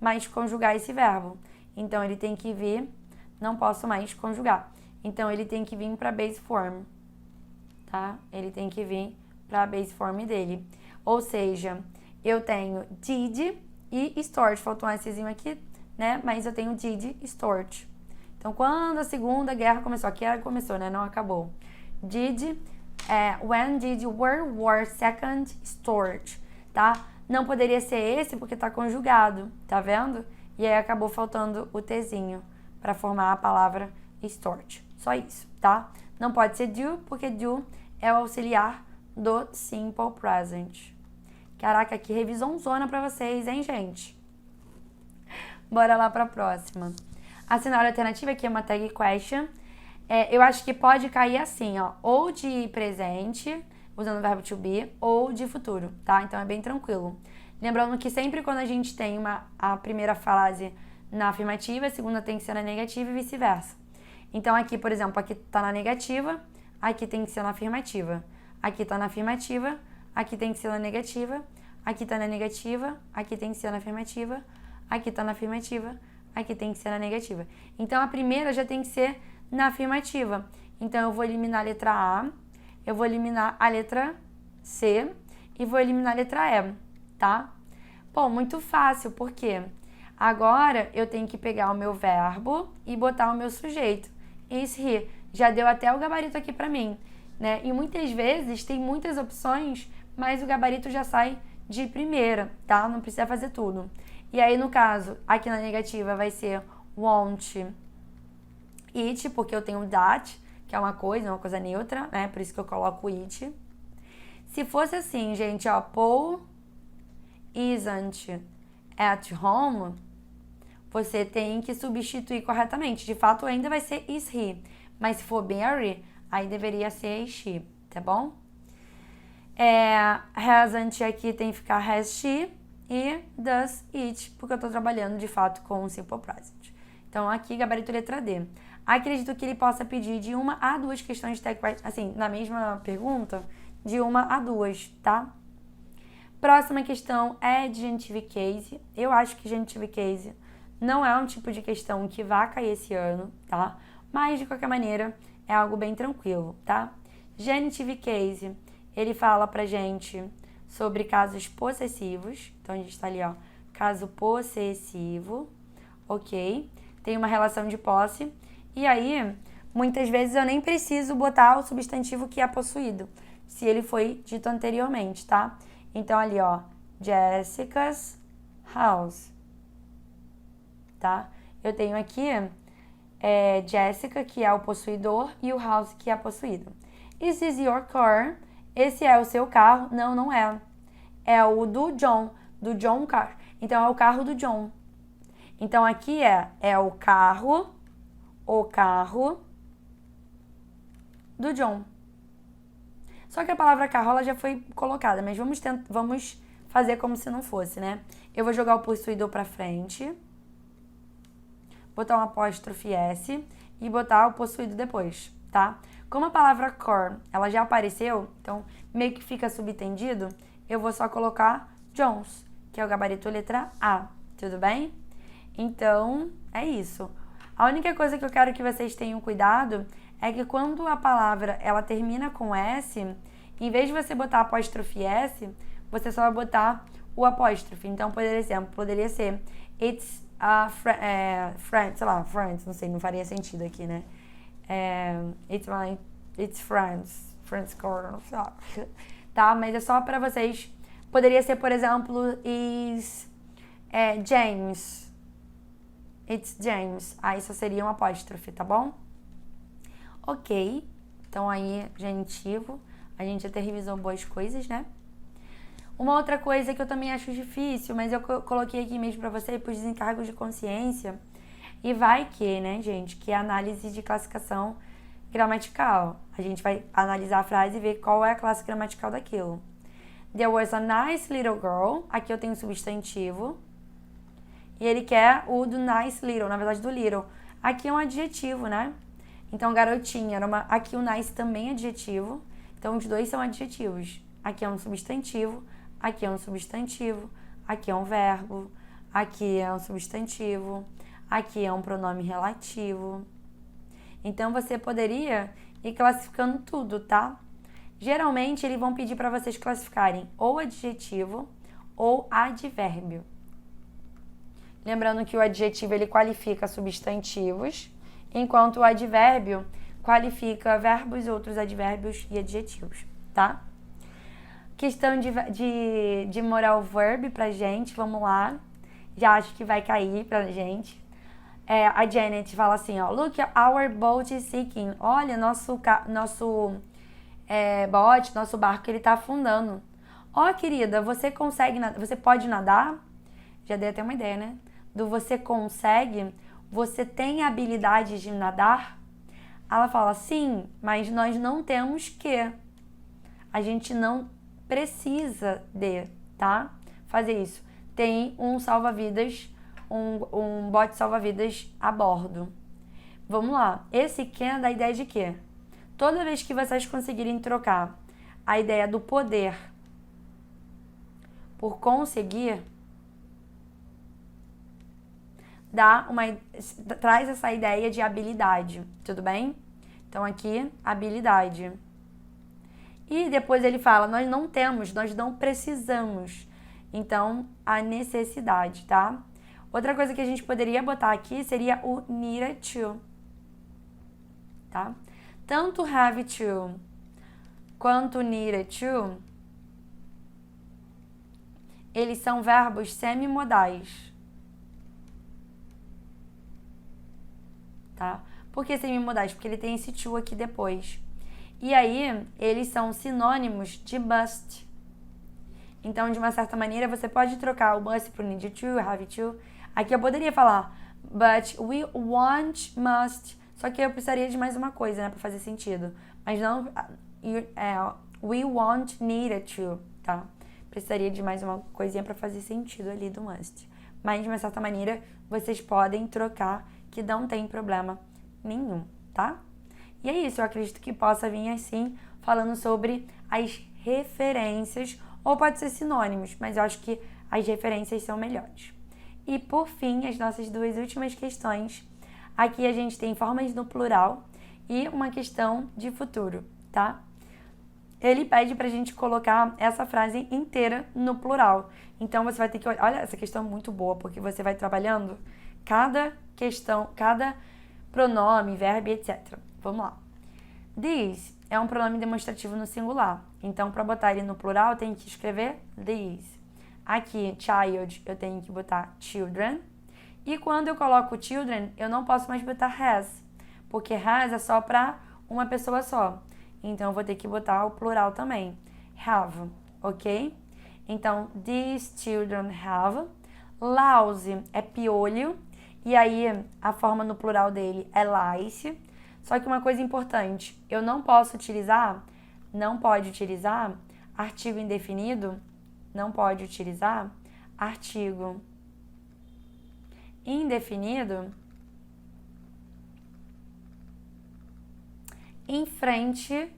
mais conjugar esse verbo. Então ele tem que vir, não posso mais conjugar. Então ele tem que vir para base form, tá? Ele tem que vir para a base form dele. Ou seja, eu tenho did e stored. Faltou um Szinho aqui, né? Mas eu tenho did stored. Então, quando a Segunda Guerra começou, aqui ela começou, né? Não acabou. When did World War II start? Tá? Não poderia ser esse porque tá conjugado, tá vendo? E aí acabou faltando o Tzinho para formar a palavra start. Só isso, tá? Não pode ser do, porque do é o auxiliar do simple present. Caraca, que revisãozona pra vocês, hein, gente? Bora lá pra próxima. A cenário alternativa aqui é uma tag question. Eu acho que pode cair assim, ó. Ou de presente, usando o verbo to be, ou de futuro, tá? Então é bem tranquilo. Lembrando que sempre quando a gente tem a primeira frase na afirmativa, a segunda tem que ser na negativa e vice-versa. Então aqui, por exemplo, aqui tá na negativa, aqui tem que ser na afirmativa. Aqui tá na afirmativa, aqui tem que ser na negativa, aqui tá na negativa, aqui tem que ser na afirmativa, aqui tá na afirmativa, aqui tem que ser na negativa. Então a primeira já tem que ser na afirmativa. Então eu vou eliminar a letra A, eu vou eliminar a letra C e vou eliminar a letra E, tá? Bom, muito fácil, por quê? Agora eu tenho que pegar o meu verbo e botar o meu sujeito. Is he. Já deu até o gabarito aqui pra mim, né? E muitas vezes tem muitas opções, mas o gabarito já sai de primeira, tá? Não precisa fazer tudo. E aí, no caso, aqui na negativa vai ser won't it, porque eu tenho that, que é uma coisa neutra, né? Por isso que eu coloco it. Se fosse assim, gente, ó, Paul isn't at home, você tem que substituir corretamente. De fato, ainda vai ser is he. Mas se for Barry, aí deveria ser she, tá bom? Hasn't aqui tem que ficar has she e does it, porque eu tô trabalhando de fato com o simple present. Então aqui, gabarito letra D. Acredito que ele possa pedir de 1 a 2 questões de tag, assim, na mesma pergunta, de 1 a 2, tá? Próxima questão é de genitive case. Eu acho que genitive case não é um tipo de questão que vai cair esse ano, tá? Mas, de qualquer maneira, é algo bem tranquilo, tá? Genitive case, ele fala pra gente sobre casos possessivos. Então, a gente tá ali, ó, caso possessivo, ok? Tem uma relação de posse. E aí, muitas vezes eu nem preciso botar o substantivo que é possuído, se ele foi dito anteriormente, tá? Então, ali, ó, Jessica's house, tá? Eu tenho aqui Jessica, que é o possuidor, e o house, que é possuído. Is this your car? Esse é o seu carro? Não, não é. É o do John Car. Então, é o carro do John. Então, aqui é o carro do John. Só que a palavra carro ela já foi colocada, mas vamos fazer como se não fosse, né? Eu vou jogar o possuidor pra frente, botar um apóstrofe S e botar o possuído depois, tá? Como a palavra car, ela já apareceu, então meio que fica subentendido, eu vou só colocar John's, que é o gabarito letra A, tudo bem? Então, é isso. A única coisa que eu quero que vocês tenham cuidado é que quando a palavra ela termina com S, em vez de você botar apóstrofe S, você só vai botar o apóstrofe. Então, por exemplo, poderia ser it's a friend, sei lá, friends, não sei, não faria sentido aqui, né? It's friends corner, tá? Mas é só pra vocês. Poderia ser, por exemplo, James. It's James. Aí só seria um apóstrofe, tá bom? Ok. Então aí, genitivo. A gente até revisou boas coisas, né? Uma outra coisa que eu também acho difícil, mas eu coloquei aqui mesmo pra você, por desencargos de consciência. E vai que, né, gente, que é análise de classificação gramatical. A gente vai analisar a frase e ver qual é a classe gramatical daquilo. There was a nice little girl. Aqui eu tenho um substantivo. E ele quer o do nice little, na verdade do little. Aqui é um adjetivo, né? Então, garotinha, aqui o nice também é adjetivo. Então, os dois são adjetivos. Aqui é um substantivo, aqui é um substantivo, aqui é um verbo, aqui é um substantivo, aqui é um pronome relativo. Então, você poderia ir classificando tudo, tá? Geralmente, eles vão pedir para vocês classificarem ou adjetivo ou advérbio. Lembrando que o adjetivo ele qualifica substantivos, enquanto o advérbio qualifica verbos, outros advérbios e adjetivos, tá? Questão de moral verb pra gente, vamos lá. Já acho que vai cair pra gente. A Janet fala assim, ó, look, our boat is sinking. Olha, nosso bote, nosso barco, ele tá afundando. Ó, querida, você pode nadar? Já dei até uma ideia, né? Do você consegue, você tem a habilidade de nadar? Ela fala, sim, mas nós não temos que. A gente não precisa tá? Fazer isso. Tem um salva-vidas, um bote salva-vidas a bordo. Vamos lá. Esse can dá a ideia de quê? Toda vez que vocês conseguirem trocar a ideia do poder por conseguir, traz essa ideia de habilidade, tudo bem? Então aqui, habilidade. E depois ele fala, nós não temos, nós não precisamos. Então, a necessidade, tá? Outra coisa que a gente poderia botar aqui seria o needed to, tá? Tanto have to quanto needed to, eles são verbos semimodais. Tá? Por que semimodais? Porque ele tem esse to aqui depois. E aí, eles são sinônimos de must. Então, de uma certa maneira, você pode trocar o must por need to, have to. Aqui eu poderia falar, but we want must. Só que eu precisaria de mais uma coisa, né, pra fazer sentido. Mas não, we want needed to, tá? Precisaria de mais uma coisinha pra fazer sentido ali do must. Mas, de uma certa maneira, vocês podem trocar, que não tem problema nenhum, tá? E é isso, eu acredito que possa vir assim, falando sobre as referências, ou pode ser sinônimos, mas eu acho que as referências são melhores. E por fim, as nossas duas últimas questões. Aqui a gente tem formas no plural e uma questão de futuro, tá? Ele pede pra gente colocar essa frase inteira no plural. Então você vai ter que olhar, olha, essa questão é muito boa, porque você vai trabalhando cada questão, cada pronome, verbo, etc. Vamos lá. These é um pronome demonstrativo no singular. Então, para botar ele no plural, eu tenho que escrever these. Aqui, child, eu tenho que botar children. E quando eu coloco children, eu não posso mais botar has, porque has é só para uma pessoa só. Então, eu vou ter que botar o plural também. Have, ok? Então, these children have. Lousy é piolho. E aí, a forma no plural dele é lice. Só que uma coisa importante, eu não pode utilizar artigo indefinido, não pode utilizar artigo indefinido em frente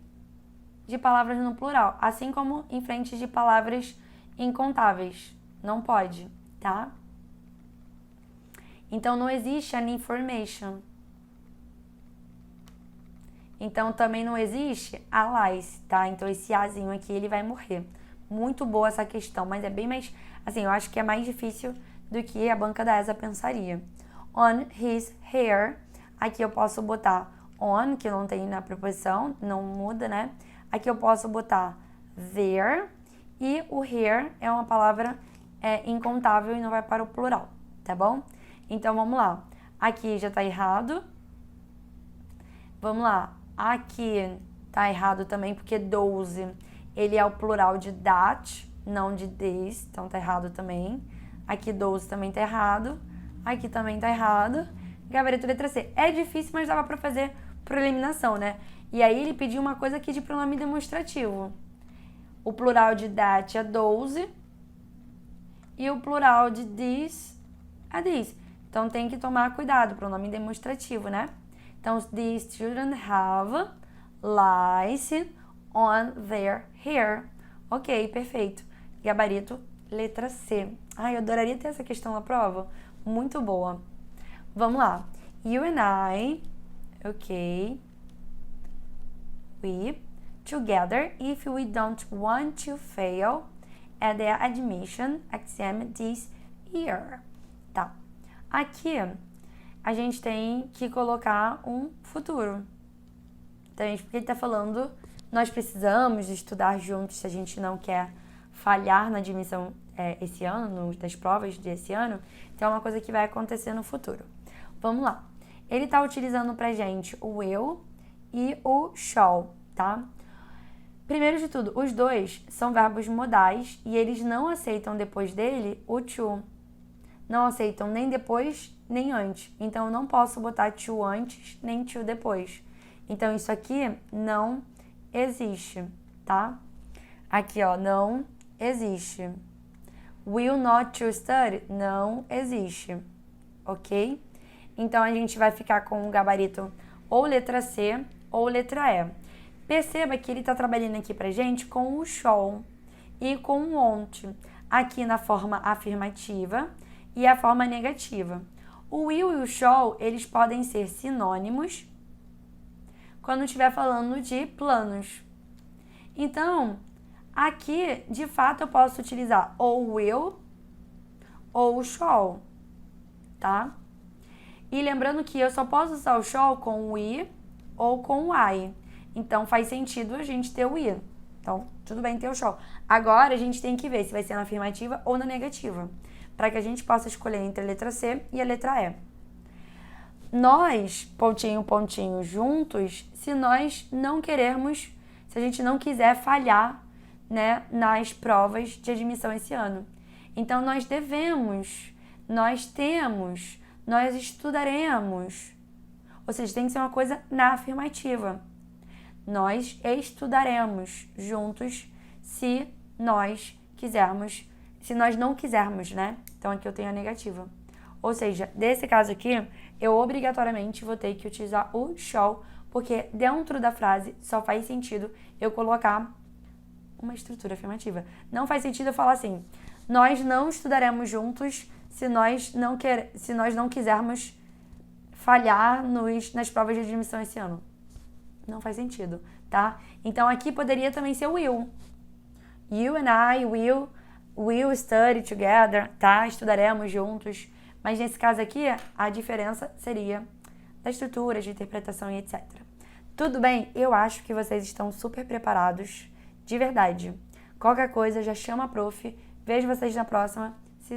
de palavras no plural, assim como em frente de palavras incontáveis. Não pode, tá? Então, não existe an information. Então, também não existe a lice, tá? Então, esse azinho aqui, ele vai morrer. Muito boa essa questão, mas é bem mais... Assim, eu acho que é mais difícil do que a banca da ESA pensaria. On his hair. Aqui eu posso botar on, que não tem na preposição, não muda, né? Aqui eu posso botar there. E o hair é uma palavra incontável e não vai para o plural, tá bom? Então, vamos lá. Aqui já tá errado. Vamos lá. Aqui tá errado também, porque 12, ele é o plural de that, não de this, então tá errado também. Aqui 12 também tá errado. Aqui também tá errado. gabarito letra C. É difícil, mas dava pra fazer por eliminação, né? E aí ele pediu uma coisa aqui de pronome demonstrativo. O plural de that é 12 e o plural de this é this. Então tem que tomar cuidado, pronome demonstrativo, né? Então, these children have lice on their hair. Ok, perfeito. Gabarito, letra C. Ai, eu adoraria ter essa questão na prova. Muito boa. Vamos lá. You and I, ok. We, together, if we don't want to fail at the admission exam this year. Tá. Aqui, a gente tem que colocar um futuro. Então, porque ele tá falando, nós precisamos estudar juntos se a gente não quer falhar na admissão esse ano, das provas desse ano. Então, é uma coisa que vai acontecer no futuro. Vamos lá. Ele tá utilizando pra gente o will e o shall, tá? Primeiro de tudo, os dois são verbos modais e eles não aceitam depois dele o to. Não aceitam nem depois, nem antes. Então, eu não posso botar to antes, nem to depois. Então, isso aqui não existe, tá? Aqui, ó, não existe. Will not to study? Não existe, ok? Então, a gente vai ficar com o gabarito ou letra C ou letra E. Perceba que ele está trabalhando aqui pra gente com o shall e com o won't. Aqui na forma afirmativa e a forma negativa. O will e o shall, eles podem ser sinônimos quando estiver falando de planos. Então, aqui, de fato, eu posso utilizar ou will ou o shall, tá? E lembrando que eu só posso usar o shall com o I ou com o I. Então, faz sentido a gente ter o I. Então, tudo bem ter o shall. Agora, a gente tem que ver se vai ser na afirmativa ou na negativa, para que a gente possa escolher entre a letra C e a letra E. Nós, pontinho, pontinho, juntos, se nós não querermos, se a gente não quiser falhar, né, nas provas de admissão esse ano. Então, nós devemos, nós temos, nós estudaremos. Ou seja, tem que ser uma coisa na afirmativa. Nós estudaremos juntos se nós quisermos, se nós não quisermos, né? Então, aqui eu tenho a negativa. Ou seja, desse caso aqui, eu obrigatoriamente vou ter que utilizar o shall, porque dentro da frase só faz sentido eu colocar uma estrutura afirmativa. Não faz sentido eu falar assim, nós não estudaremos juntos se nós não quisermos falhar nas provas de admissão esse ano. Não faz sentido, tá? Então, aqui poderia também ser will. You and I will study together, tá? Estudaremos juntos. Mas nesse caso aqui, a diferença seria da estrutura, de interpretação e etc. Tudo bem? Eu acho que vocês estão super preparados, de verdade. Qualquer coisa, já chama a prof. Vejo vocês na próxima. Se